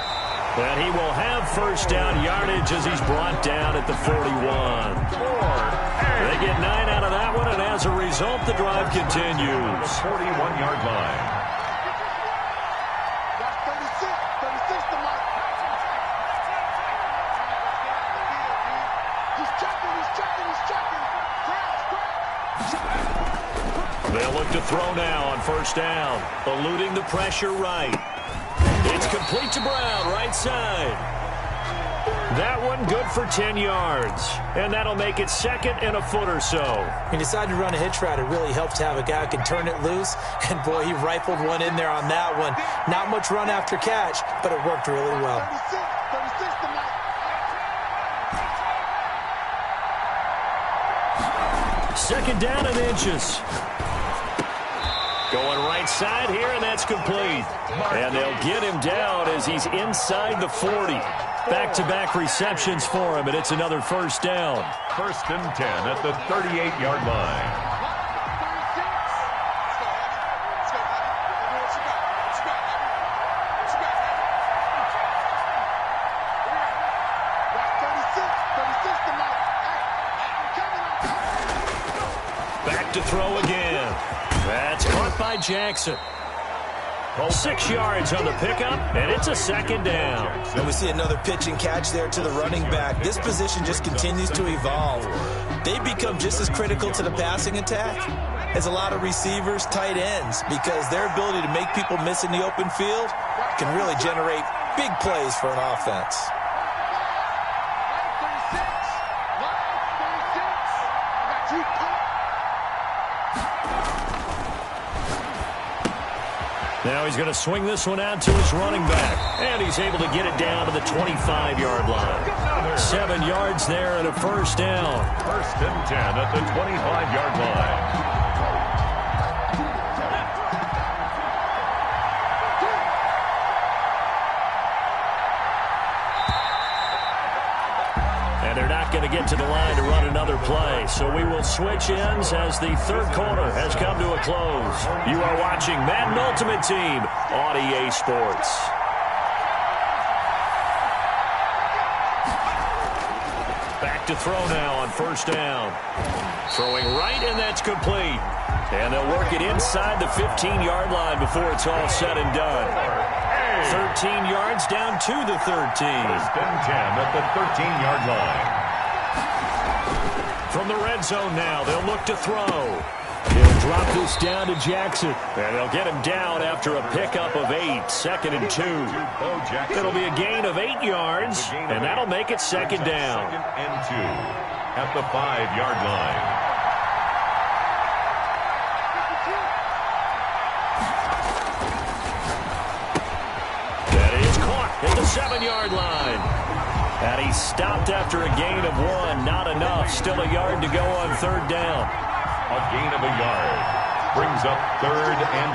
And he will have 1st down yardage as he's brought down at the 41. They get 9 out of that one, and as a result, the drive continues. 41-yard line. They'll look to throw now on 1st down, eluding the pressure right. It's complete to Brown, right side. That one good for 10 yards, and that'll make it 2nd and a foot or so. He decided to run a hitch route. It really helps to have a guy who can turn it loose, and boy, he rifled one in there on that one. Not much run after catch, but it worked really well. 2nd down and inches. Going right side here, and that's complete. And they'll get him down as he's inside the 40. Back-to-back receptions for him, and it's another 1st down. 1st and 10 at the 38-yard line. Back to throw again. That's caught by Jackson. 6 yards on the pickup, and it's a 2nd down. And we see another pitch and catch there to the running back. This position just continues to evolve. They become just as critical to the passing attack as a lot of receivers, tight ends, because their ability to make people miss in the open field can really generate big plays for an offense. Now he's going to swing this one out to his running back. And he's able to get it down to the 25-yard line. 7 yards there and a 1st down. 1st and 10 at the 25-yard line. They're not going to get to the line to run another play, so we will switch ends as the 3rd quarter has come to a close. You are watching Madden Ultimate Team on EA Sports. Back to throw now on 1st down. Throwing right, and that's complete. And they'll work it inside the 15-yard line before it's all said and done. 13 yards down to the 13. 1st and 10 at the 13-yard line. From the red zone now, they'll look to throw. He'll drop this down to Jackson. And they'll get him down after a pickup of 8, 2nd and 2. It'll be a gain of 8 yards, and that'll make it 2nd down. 2nd and 2 at the 5-yard line. At the 7-yard line. And he stopped after a gain of 1. Not enough. Still a yard to go on 3rd down. A gain of a yard. Brings up 3rd and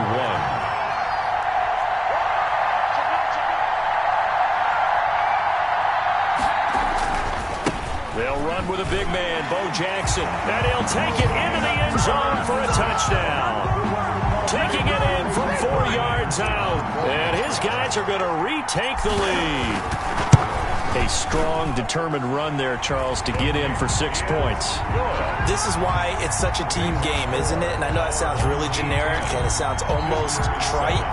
1. They'll run with a big man, Bo Jackson. And he'll take it into the end zone for a touchdown. Taking it in from 4 yards out. And his guys are going to retake the lead. A strong, determined run there, Charles, to get in for 6 points. This is why it's such a team game, isn't it? And I know that sounds really generic and it sounds almost trite,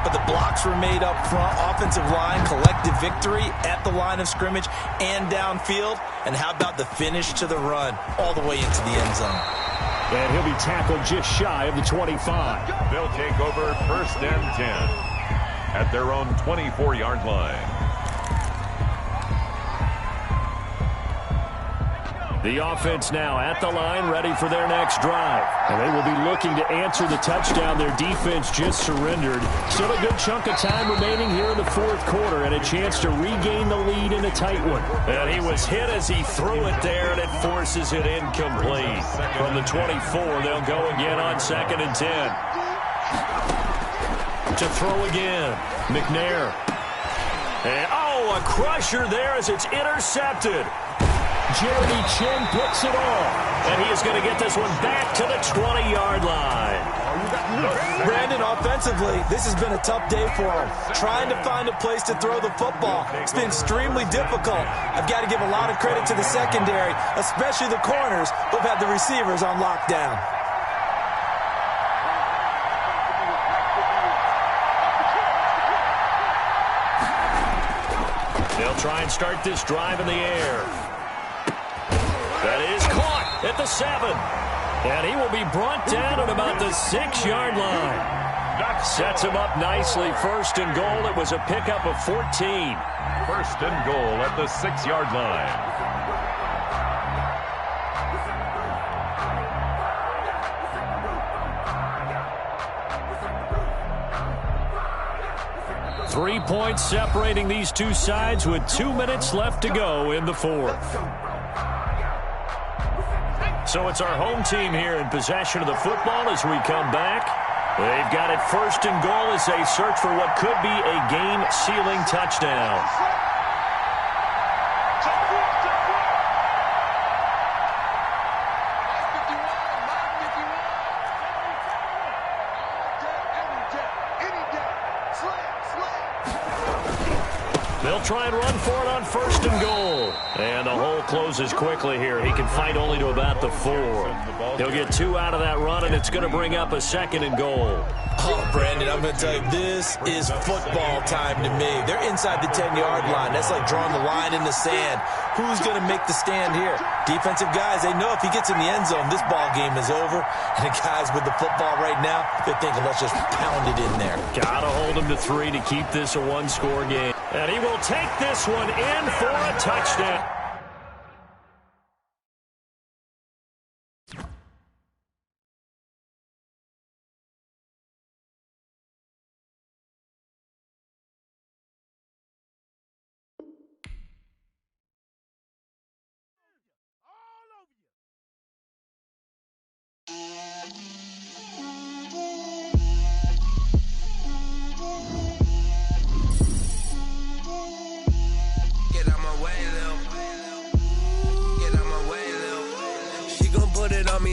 but the blocks were made up front, offensive line, collective victory at the line of scrimmage and downfield. And how about the finish to the run all the way into the end zone? And he'll be tackled just shy of the 25. They'll take over 1st and 10 at their own 24-yard line. The offense now at the line, ready for their next drive. And they will be looking to answer the touchdown their defense just surrendered. Still a good chunk of time remaining here in the fourth quarter and a chance to regain the lead in a tight one. And he was hit as he threw it there, and it forces it incomplete. From the 24, they'll go again on 2nd and 10. To throw again, McNair. And, a crusher there as it's intercepted. Jeremy Chinn picks it off. And he is going to get this one back to the 20-yard line. Brandon, offensively, this has been a tough day for him. Trying to find a place to throw the football. It's been extremely difficult. I've got to give a lot of credit to the secondary, especially the corners who've had the receivers on lockdown. They'll try and start this drive in the air. That is caught at the 7. And he will be brought down at about the 6-yard line. That sets him up nicely. 1st and goal. It was a pickup of 14. 1st and goal at the 6-yard line. Three points separating these two sides with 2 minutes left to go in the fourth. So it's our home team here in possession of the football as we come back. They've got it 1st and goal as they search for what could be a game-sealing touchdown. They'll try and run for it on 1st and goal. And the hole closes quickly here. He can fight only to about the 4. He'll get 2 out of that run, and it's going to bring up a 2nd and goal. Oh, Brandon, I'm going to tell you, this is football time to me. They're inside the 10-yard line. That's like drawing the line in the sand. Who's going to make the stand here? Defensive guys, they know if he gets in the end zone, this ball game is over. And the guys with the football right now, they're thinking, let's just pound it in there. Got to hold him to 3 to keep this a one-score game. And he will take this one in for a touchdown.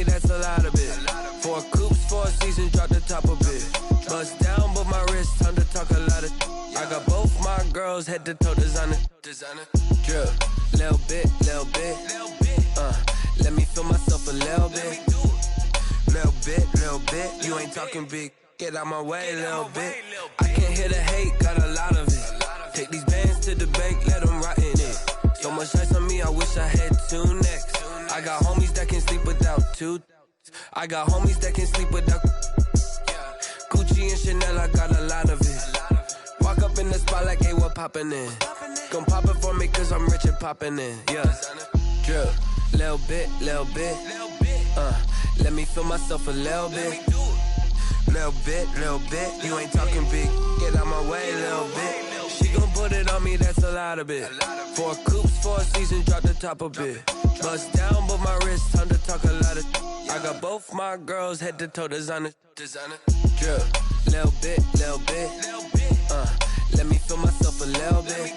That's a lot of it. 4 coops, 4 seasons, drop the top a bit. Bust down, but my wrist, time to talk a lot of. I got both my girls head to toe designer. Drip, little bit. Let me feel myself a little bit. Little bit. You ain't talking big. Get out my way, little bit. I can't hear the hate, got a lot of it. Take these bands to the bank, let them rot in it. So much ice on me, I wish I had 2 necks. I got homies that can sleep without 2. I got homies that can sleep without Gucci and Chanel, I got a lot of it. Walk up in the spot like, hey, what poppin' in? Gon' pop it for me cause I'm rich and poppin' in. Yeah, drip, little bit. Let me feel myself a little bit. Little bit. You ain't talking big. Get out my way, little bit. She gon' put it on me, that's a lot of it. 4 coops, 4 seasons, drop the top a bit. Bust down, but my wrist, time to talk a lot of. I got both my girls head to toe designer. Drip, little bit. Let me feel myself a little bit.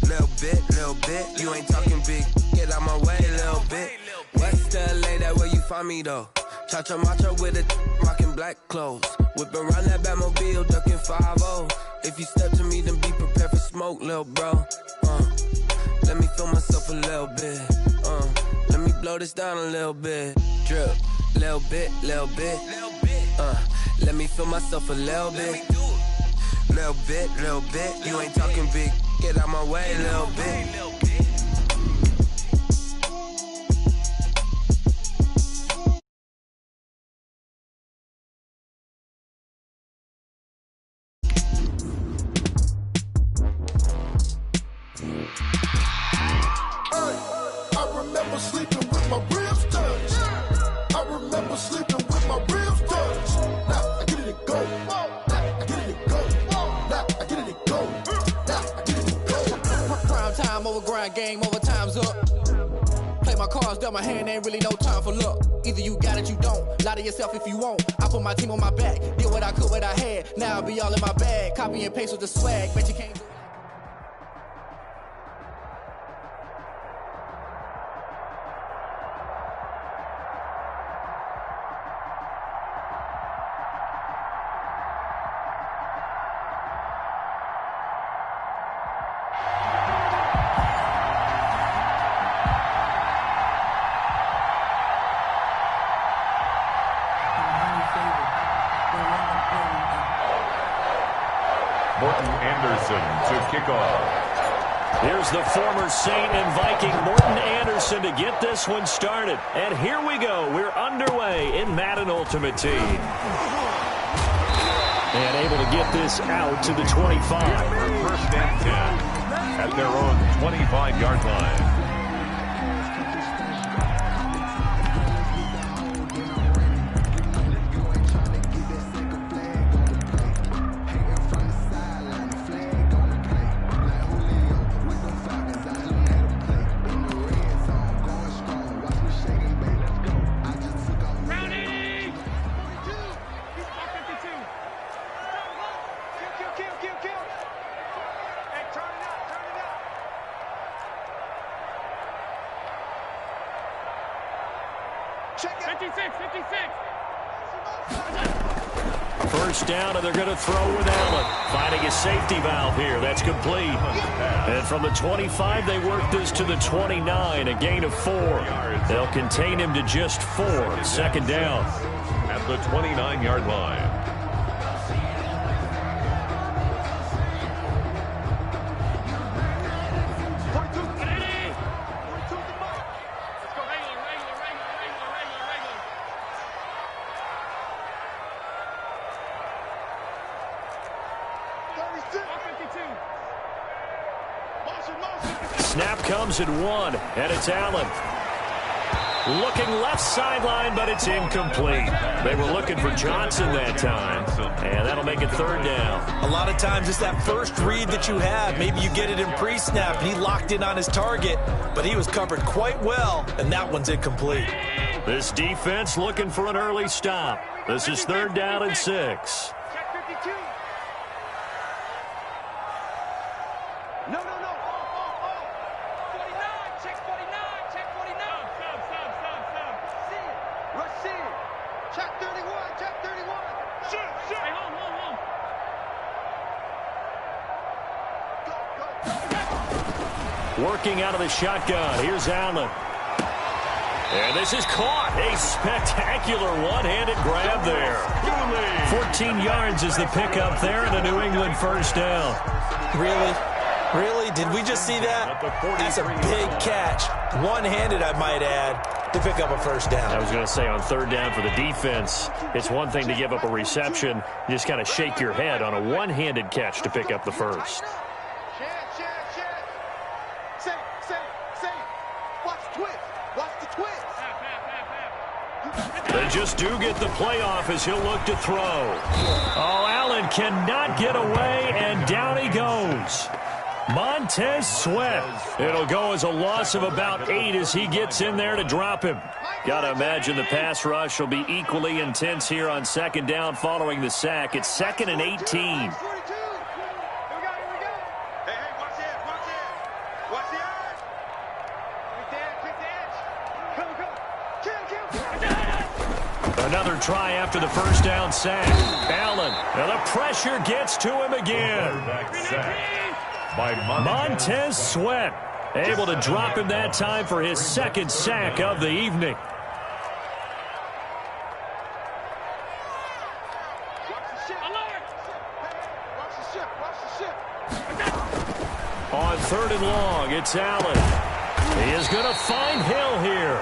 Little bit. You ain't talking big. Get out my way, little bit. West LA, that where you find me though. Cha-cha macha with a rockin' black clothes. Whip around that Batmobile, ducking 5-0. If you step to me, then be prepared for smoke, little bro. Let me feel myself a little bit. Let me blow this down a little bit. Drip, little bit. Let me feel myself a little bit. Little bit. You ain't talking big. Get out my way, little bit. I remember sleeping never grind, game over, time's up. Play my cards, dealt my hand, ain't really no time for luck. Either you got it, you don't. Lie to yourself if you won't. I put my team on my back, did what I could, what I had. Now I'll be all in my bag, copy and paste with the swag. Bet you can't do it. Morten Andersen to kick off. Here's the former Saint and Viking Morten Andersen to get this one started. And here we go. We're underway in Madden Ultimate Team. And able to get this out to the 25. First and 10 at their own 25-yard line. First down, and they're going to throw with Allen. Finding a safety valve here. That's complete. And from the 25, they work this to the 29, a gain of 4. They'll contain him to just 4. Second down. At the 29-yard line. Snap comes at 1, and it's Allen. Looking left sideline, but it's incomplete. They were looking for Johnson that time, and that'll make it third down. A lot of times it's that first read that you have. Maybe you get it in pre-snap. He locked in on his target, but he was covered quite well, and that one's incomplete. This defense looking for an early stop. This is third down and 6. Working out of the shotgun. Here's Allen. And this is caught. A spectacular one-handed grab there. 14 yards is the pickup there, and a New England first down. Really? Really? Did we just see that? That's a big catch. One-handed, I might add, to pick up a first down. I was going to say on third down for the defense, it's one thing to give up a reception. You just kind of shake your head on a one-handed catch to pick up the first. They just do get the playoff as he'll look to throw. Oh, Allen cannot get away, and down he goes. Montez Sweat. It'll go as a loss of about 8 as he gets in there to drop him. Got to imagine the pass rush will be equally intense here on second down following the sack. It's 2nd and 18. Another try after the first down sack. Allen. Now the pressure gets to him again. By Montez Sweat. Able to drop him that time for his second sack of the evening. On third and long, it's Allen. He is going to find Hill here.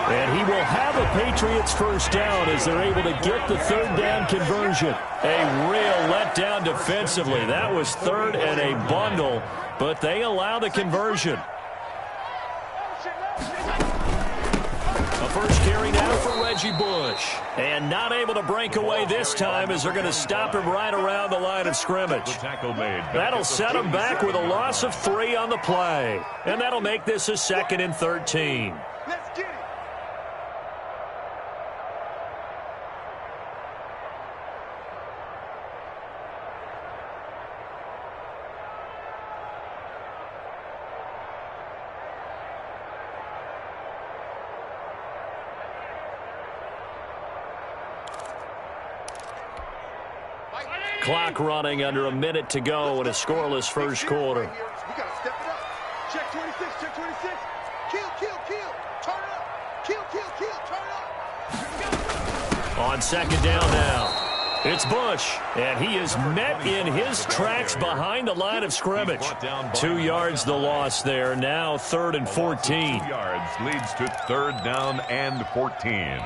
And he will have a Patriots first down as they're able to get the third down conversion. A real letdown defensively. That was third and a bundle, but they allow the conversion. A first carry now for Reggie Bush. And not able to break away this time as they're going to stop him right around the line of scrimmage. That'll set him back with a loss of 3 on the play. And that'll make this a 2nd and 13. Let's get it. Clock running under a minute to go in a scoreless first quarter. We got to step it up. Check 26, check 26. Kill, kill, kill. Turn it up. Kill, kill, kill. Turn it up. On 2nd down now. It's Bush, and he is met in his tracks behind the line of scrimmage. 2 yards the loss there. Now 3rd and 14. 2 yards leads to 3rd down and 14.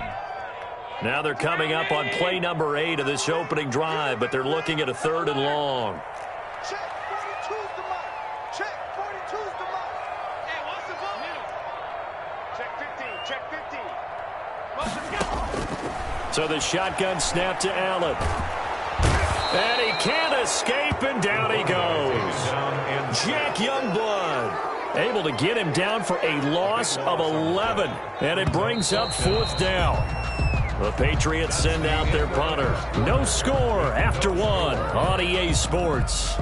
Now they're coming up on play number 8 of this opening drive, but they're looking at a 3rd and long. Check 42's the mark. Check 42's the mark. Hey, what's the ball? Check 15. Check 15. So the shotgun snap to Allen. And he can't escape, and down he goes. Jack Youngblood able to get him down for a loss of 11, and it brings up 4th down. The Patriots send out their punter. No score after 1 on EA Sports.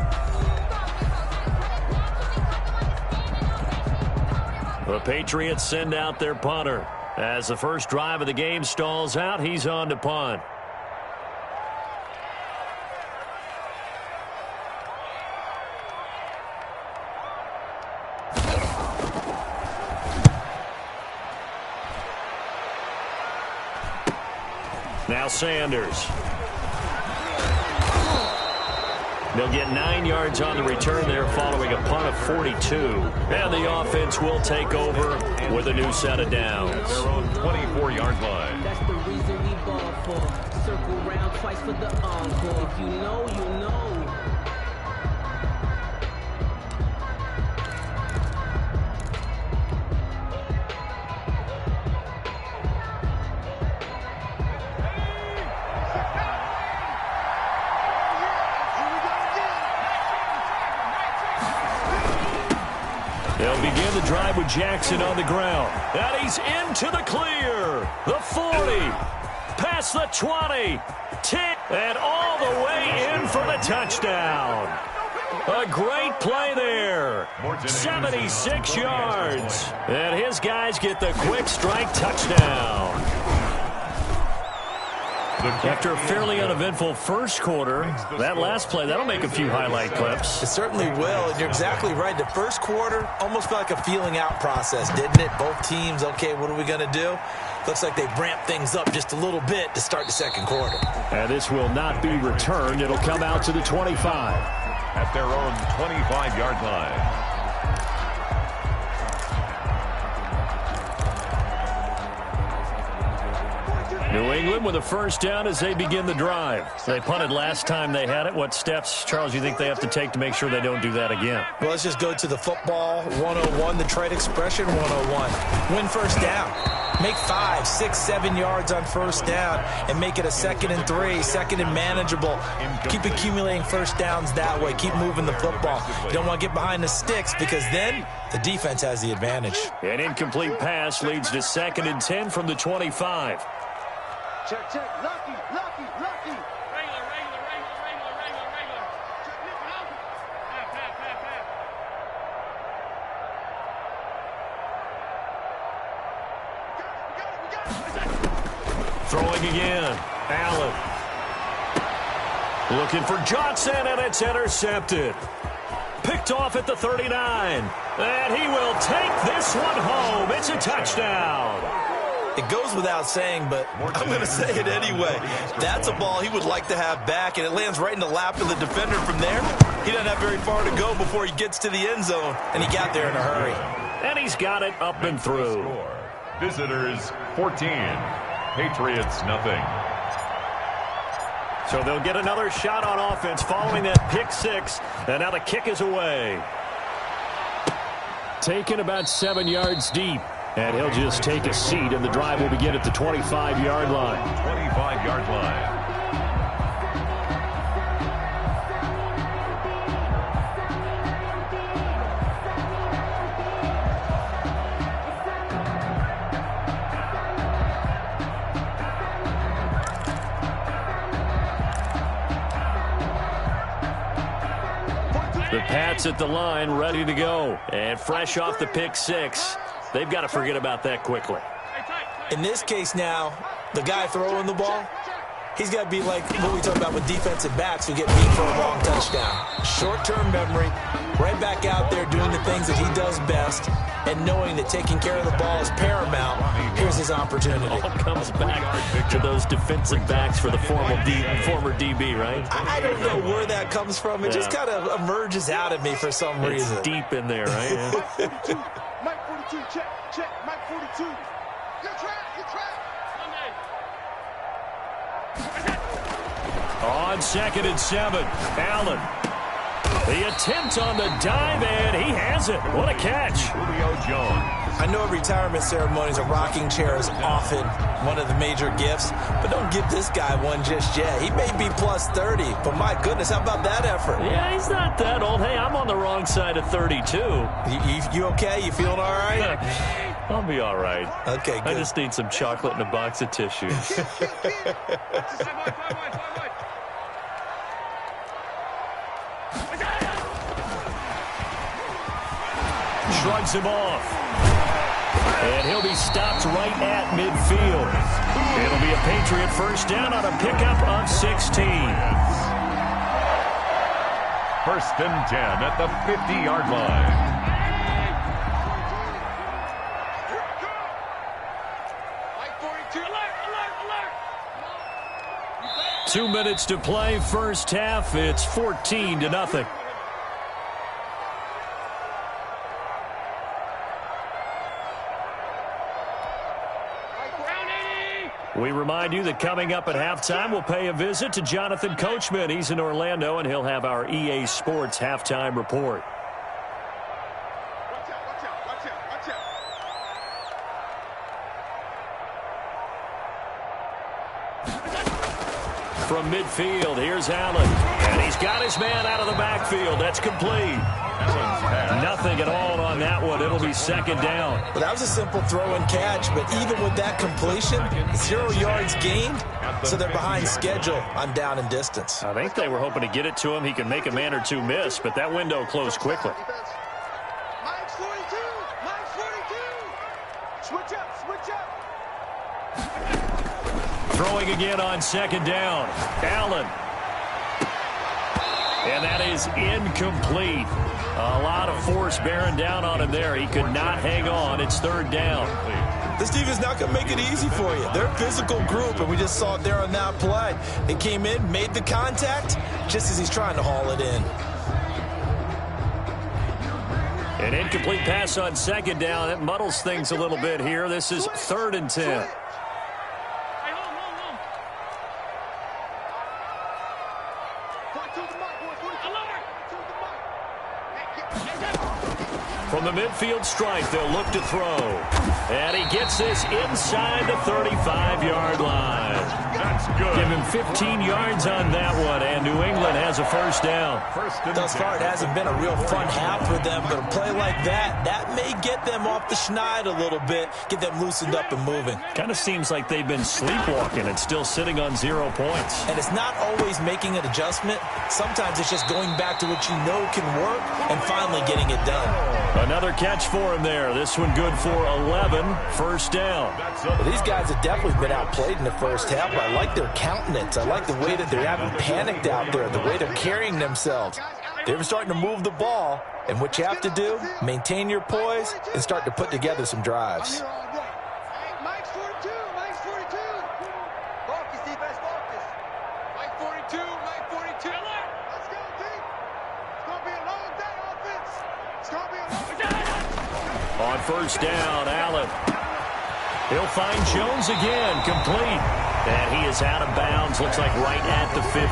The Patriots send out their punter. As the first drive of the game stalls out, he's on to punt. Now Sanders. They'll get 9 yards on the return there following a punt of 42. And the offense will take over with a new set of downs. Their own 24-yard line. That's the reason we ball for. Circle round twice for the encore. If you know, you know. They'll begin the drive with Jackson on the ground. And he's into the clear. The 40. Past the 20. 10. And all the way in for the touchdown. A great play there. 76 yards. And his guys get the quick strike touchdown. After a fairly uneventful first quarter, that last play, that'll make a few highlight clips. It certainly will, and you're exactly right. The first quarter almost felt like a feeling out process, didn't it? Both teams, okay, what are we going to do? Looks like they've ramped things up just a little bit to start the second quarter. And this will not be returned. It'll come out to the 25. At their own 25-yard line. New England with a first down as they begin the drive. They punted last time they had it. What steps, Charles, you think they have to take to make sure they don't do that again? Well, let's just go to the football 101, the trade expression 101. Win first down. Make 5, 6, 7 yards on first down and make it a 2nd and 3, 2nd and manageable. Keep accumulating first downs that way. Keep moving the football. You don't want to get behind the sticks because then the defense has the advantage. An incomplete pass leads to 2nd and 10 from the 25. Check, check. Lucky, lucky, lucky. Regular. Throwing again. Allen. Looking for Johnson, and it's intercepted. Picked off at the 39. And he will take this one home. It's a touchdown. It goes without saying, but I'm going to say it anyway. That's a ball he would like to have back, and it lands right in the lap of the defender from there. He doesn't have very far to go before he gets to the end zone, and he got there in a hurry. And he's got it up and through. Visitors 14, Patriots nothing. So they'll get another shot on offense following that pick six, and now the kick is away. Taken about 7 yards deep. And he'll just take a seat, and the drive will begin at the 25-yard line. 25-yard line. The Pats at the line, ready to go. And fresh off the pick six, they've got to forget about that quickly. In this case now, the guy throwing the ball, he's got to be like what we talk about with defensive backs who get beat for a long touchdown. Short-term memory, right back out there doing the things that he does best, and knowing that taking care of the ball is paramount. Here's his opportunity. All comes back to those defensive backs for the former DB, right? I don't know where that comes from. It just kind of emerges out of me for some reason. It's deep in there, right? Yeah. Mike 42, check, Mike 42. You're trapped. On 2nd and 7, Allen. The attempt on the dive, and he has it. What a catch. Julio Jones. I know at retirement ceremonies, a rocking chair is often one of the major gifts, but don't give this guy one just yet. He may be plus 30, but my goodness, how about that effort? Yeah, he's not that old. Hey, I'm on the wrong side of 32. You okay? You feeling all right? I'll be all right. Okay, good. I just need some chocolate and a box of tissues. Shrugs him off. And he'll be stopped right at midfield. It'll be a Patriot first down on a pickup of 16. 1st and 10 at the 50-yard line. Alert. 2 minutes to play, first half. It's 14-0. We remind you that coming up at halftime, we'll pay a visit to Jonathan Coachman. He's in Orlando, and he'll have our EA Sports halftime report. Watch out. From midfield, here's Allen. And he's got his man out of the backfield. That's complete. Nothing at all on that one. It'll be 2nd down. Well, that was a simple throw and catch, but even with that completion, 0 yards gained, so they're behind schedule on down and distance. I think they were hoping to get it to him. He can make a man or two miss, but that window closed quickly. Mike's 42. Switch up. Throwing again on 2nd down. Allen. And that is incomplete. A lot of force bearing down on him there. He could not hang on. It's 3rd down. This team is not going to make it easy for you. They're a physical group, and we just saw it there on that play. They came in, made the contact, just as he's trying to haul it in. An incomplete pass on 2nd down. That muddles things a little bit here. This is 3rd and 10. From the midfield stripe, they'll look to throw. And he gets this inside the 35-yard line. That's good. Give him 15 yards on that one, and New England has a first down. Thus far, it hasn't been a real fun half for them, but a play like that may get them off the schneid a little bit, get them loosened up and moving. Kind of seems like they've been sleepwalking and still sitting on 0 points. And it's not always making an adjustment. Sometimes it's just going back to what you know can work and finally getting it done. Another catch for him there. This one good for 11. First down. Well, these guys have definitely been outplayed in the first half. I like their countenance. I like the way that they haven't panicked out there, the way they're carrying themselves. They're starting to move the ball, and what you have to do, maintain your poise and start to put together some drives. Mike's 42. Focus, defense, focus. Mike 42. Let's go, team. It's going to be a long day, offense. It's going to be a long day. On first down, Allen. He'll find Jones again, complete. And he is out of bounds, looks like right at the 15.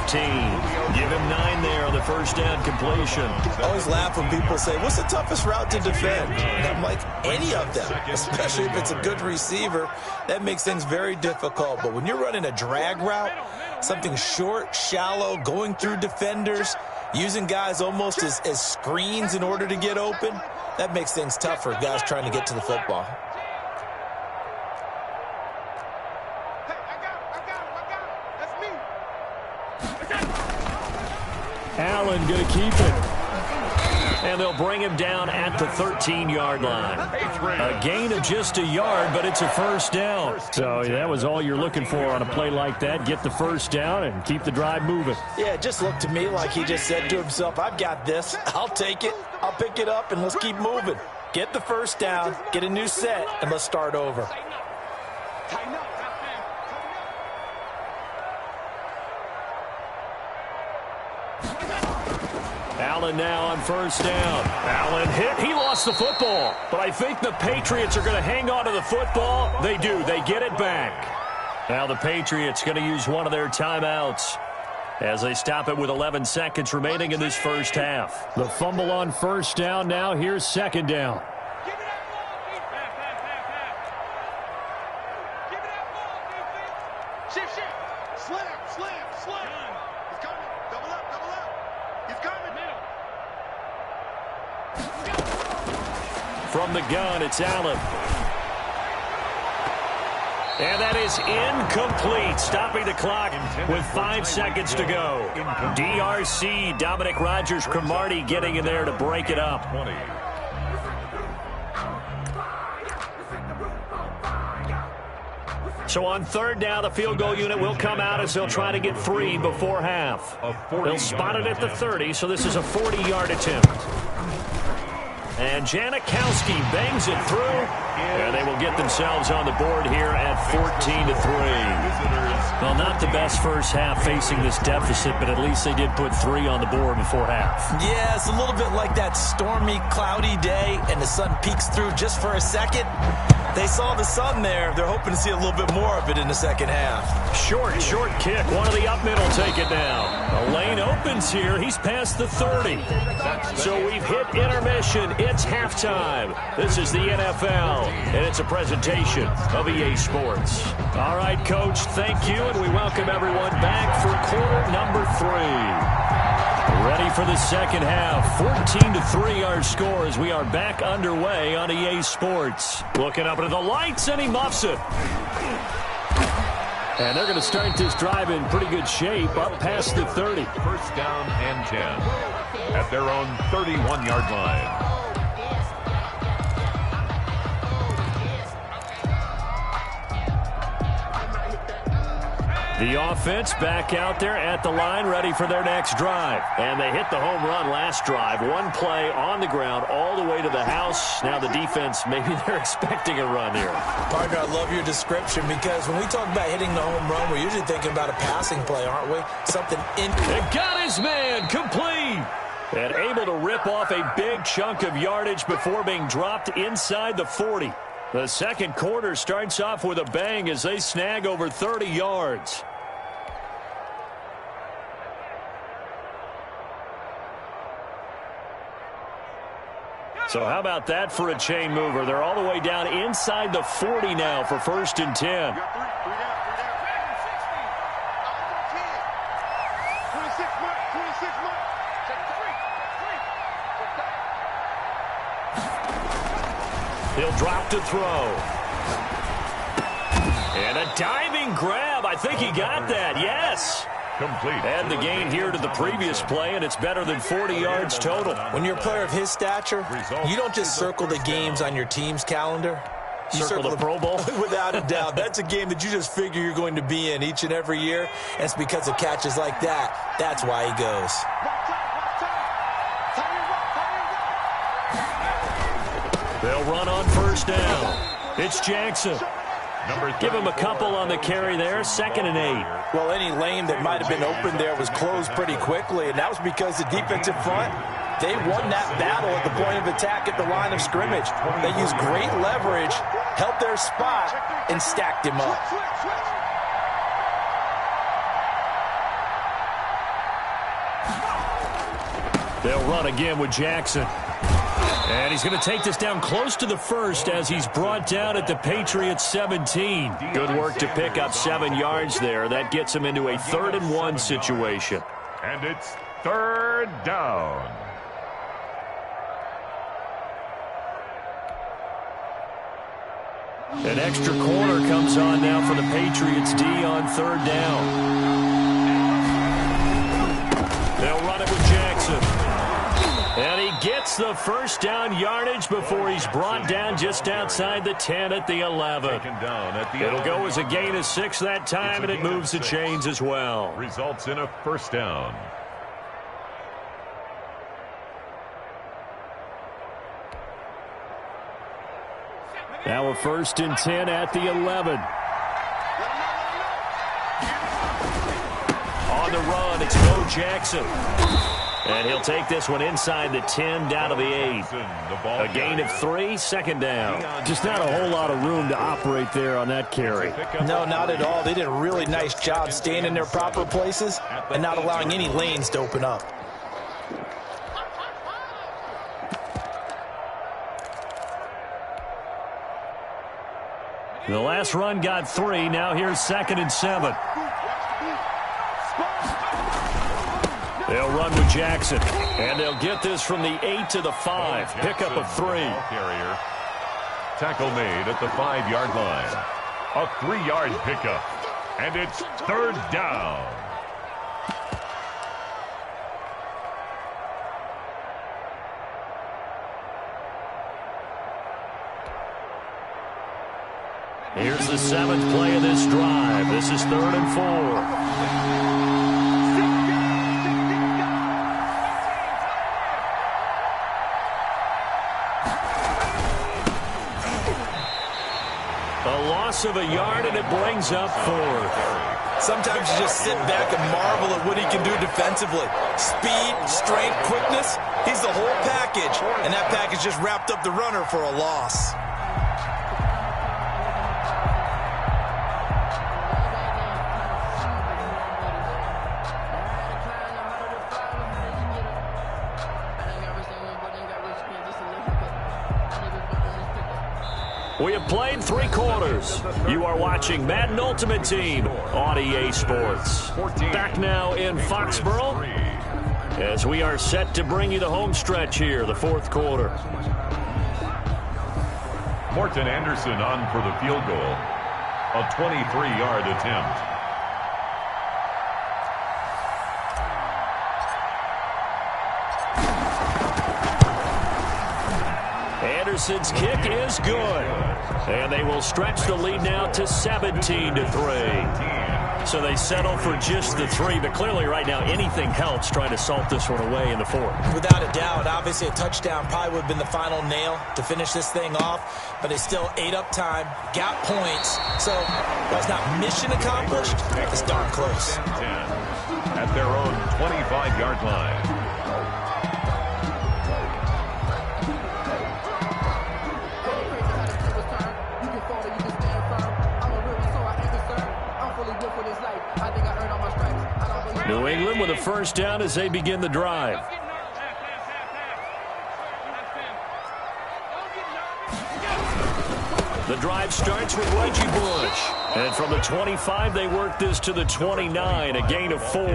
Give him 9 there on the first down completion. I always laugh when people say, what's the toughest route to defend? And I'm like, any of them, especially if it's a good receiver. That makes things very difficult. But when you're running a drag route, something short, shallow, going through defenders, using guys almost as screens in order to get open, that makes things tough for guys trying to get to the football. Allen going to keep it. And they'll bring him down at the 13-yard line. A gain of just a yard, but it's a first down. So that was all you're looking for on a play like that. Get the first down and keep the drive moving. Yeah, it just looked to me like he just said to himself, I've got this. I'll take it. I'll pick it up, and let's keep moving. Get the first down, get a new set, and let's start over. Allen now on first down. Allen hit. He lost the football. But I think the Patriots are going to hang on to the football. They do. They get it back. Now the Patriots going to use one of their timeouts as they stop it with 11 seconds remaining in this first half. The fumble on first down now. Here's second down. From the gun, it's Allen. And that is incomplete, stopping the clock with 5 seconds to go. DRC, Dominic Rodgers-Cromartie getting in there to break it up. So on third down, the field goal unit will come out as they'll try to get 3 before half. They'll spot it at the 30, so this is a 40-yard attempt. And Janikowski bangs it through, and they will get themselves on the board here at 14-3. Well, not the best first half facing this deficit, but at least they did put 3 on the board before half. Yeah, it's a little bit like that stormy, cloudy day, and the sun peeks through just for a second. They saw the sun there. They're hoping to see a little bit more of it in the second half. Short kick. One of the up middle take it down. The lane opens here. He's past the 30. So we've hit intermission. It's halftime. This is the NFL, and it's a presentation of EA Sports. All right, Coach, thank you, and we welcome everyone back for quarter number 3. Ready for the second half. 14-3 our score as we are back underway on EA Sports. Looking up into the lights, and he muffs it. And they're going to start this drive in pretty good shape, up past the 30. First down and 10 at their own 31-yard line. The offense back out there at the line, ready for their next drive. And they hit the home run last drive. One play on the ground all the way to the house. Now the defense, maybe they're expecting a run here. Partner, I love your description because when we talk about hitting the home run, we're usually thinking about a passing play, aren't we? Something in. And got his man, complete. And able to rip off a big chunk of yardage before being dropped inside the 40. The second quarter starts off with a bang as they snag over 30 yards. So how about that for a chain mover? They're all the way down inside the 40 now for first and 10. He'll drop to throw. And a diving grab. I think he got that. Yes. Complete. And the gain here to the previous play, and it's better than 40 yards total. When you're a player of his stature, you don't just circle the games on your team's calendar. You circle the Pro Bowl? Without a doubt. That's a game that you just figure you're going to be in each and every year. And it's because of catches like that. That's why he goes. They'll run on first down. It's Jackson. Give him a couple on the carry there. 2nd and 8. Well, any lane that might have been open there was closed pretty quickly, and that was because the defensive front, they won that battle at the point of attack at the line of scrimmage. They used great leverage, held their spot, and stacked him up. They'll run again with Jackson. And he's going to take this down close to the first as he's brought down at the Patriots 17. Good work to pick up 7 yards there. That gets him into a 3rd and 1 situation. And it's 3rd down. An extra corner comes on now for the Patriots D on 3rd down. They'll run it with Jackson. And he gets the 1st down yardage before he's brought down just outside the 10 at the 11. It'll go as a gain of 6 that time, and it moves the chains as well. Results in a 1st down. Now a 1st and 10 at the 11. On the run, it's Bo Jackson. And he'll take this one inside the 10 down to the 8. A gain of 3, 2nd down. Just not a whole lot of room to operate there on that carry. No, not at all. They did a really nice job staying in their proper places and not allowing any lanes to open up. The last run got 3. Now here's 2nd and 7. They'll run with Jackson. And they'll get this from the 8 to the 5. Pickup of 3. Tackle made at the 5-yard line. A 3-yard pickup. And it's 3rd down. Here's the 7th play of this drive. This is 3rd and 4. A loss of a yard, and it brings up 4th. Sometimes you just sit back and marvel at what he can do defensively. Speed, strength, quickness. He's the whole package. And that package just wrapped up the runner for a loss. We have played 3 quarters. You are watching Madden Ultimate Team on EA Sports. Back now in Foxborough as we are set to bring you the home stretch here, the 4th quarter. Morton Anderson on for the field goal. A 23-yard attempt. Anderson's kick is good. And they will stretch the lead now to 17-3. So they settle for just the 3. But clearly right now anything helps trying to salt this one away in the 4th. Without a doubt, obviously a touchdown probably would have been the final nail to finish this thing off. But they still ate up time, got points. So while it's not mission accomplished, it's darn close. 10 at their own 25-yard line. New England with a 1st down as they begin the drive. The drive starts with Reggie Bush. And from the 25, they work this to the 29, a gain of 4.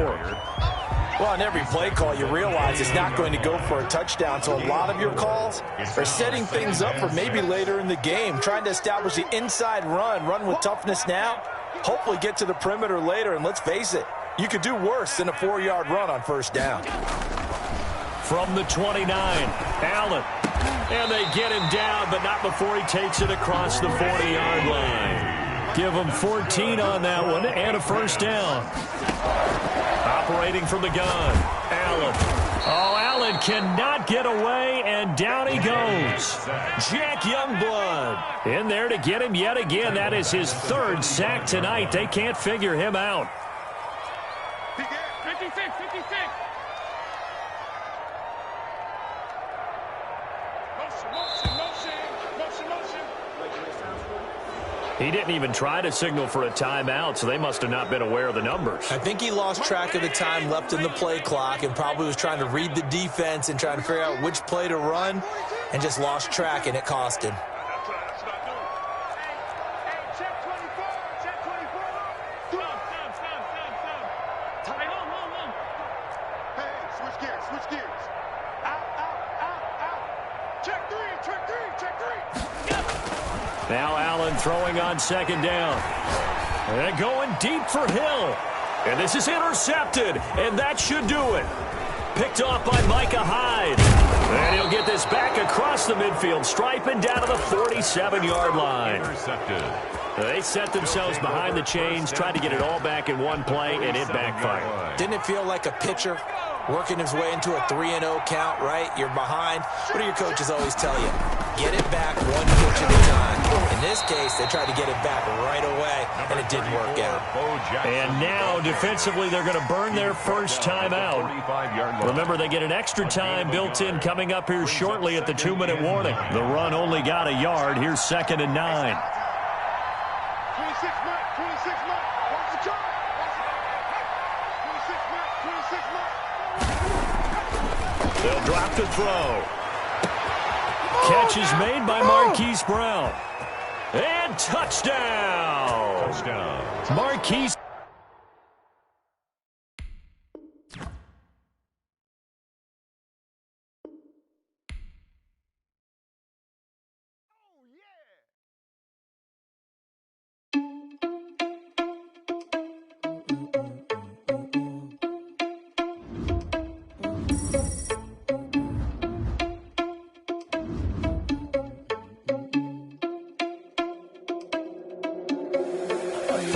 Well, on every play call, you realize it's not going to go for a touchdown. So a lot of your calls are setting things up for maybe later in the game, trying to establish the inside run with toughness now, hopefully get to the perimeter later. And let's face it, you could do worse than a 4-yard run on 1st down. From the 29, Allen. And they get him down, but not before he takes it across the 40-yard line. Give him 14 on that one and a 1st down. Operating from the gun, Allen. Oh, Allen cannot get away, and down he goes. Jack Youngblood in there to get him yet again. That is his 3rd sack tonight. They can't figure him out. 56. Motion. He didn't even try to signal for a timeout, so they must have not been aware of the numbers. I think he lost track of the time left in the play clock and probably was trying to read the defense and trying to figure out which play to run and just lost track, and it cost him. Now Allen throwing on second down. And going deep for Hill. And this is intercepted, and that should do it. Picked off by Micah Hyde. And he'll get this back across the midfield stripe and down to the 47-yard line. Intercepted. They set themselves behind the chains, tried to get it all back in one play, and it backfired. Didn't it feel like a pitcher working his way into a 3-0 count, right? You're behind. What do your coaches always tell you? Get it back one pitch at a time. In this case, they tried to get it back right away, and it didn't work out. And now, defensively, they're going to burn their first time out. Remember, they get an extra time built in coming up here shortly at the 2-minute warning. The run only got a yard. Here's 2nd and 9. 26 Matt. Watch the charge. 26 Matt. They'll drop to throw. Catch is made by Marquise Brown. And touchdown. Marquise.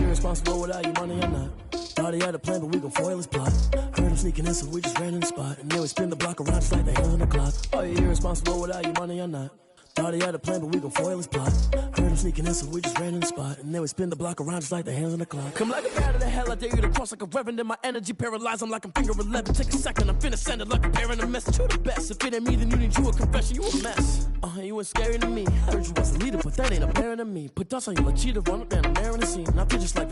Responsible without your money or not. Thought he had a plan, but we gon' foil his plot. Heard him sneaking in, so we just ran in the spot. And then we spin the block around just like the hands on the clock. Are you irresponsible without your money or not? Thought he had a plan, but we gon' foil his plot. Heard him sneaking in, so we just ran in the spot. And then we spin the block around just like the hands on the clock. Come like a bat of the hell, I dare you to cross like a reverend. In my energy paralyzed, I'm like I'm finger 11. Take a second, I'm finna send it like a parent a message. You the best, if it ain't me, then you need you a confession. You a mess. You ain't scary to me. Heard you was a leader, but that ain't apparent to me. Put dust on you like cheetah, run up down, I'm there in the scene. I feel just like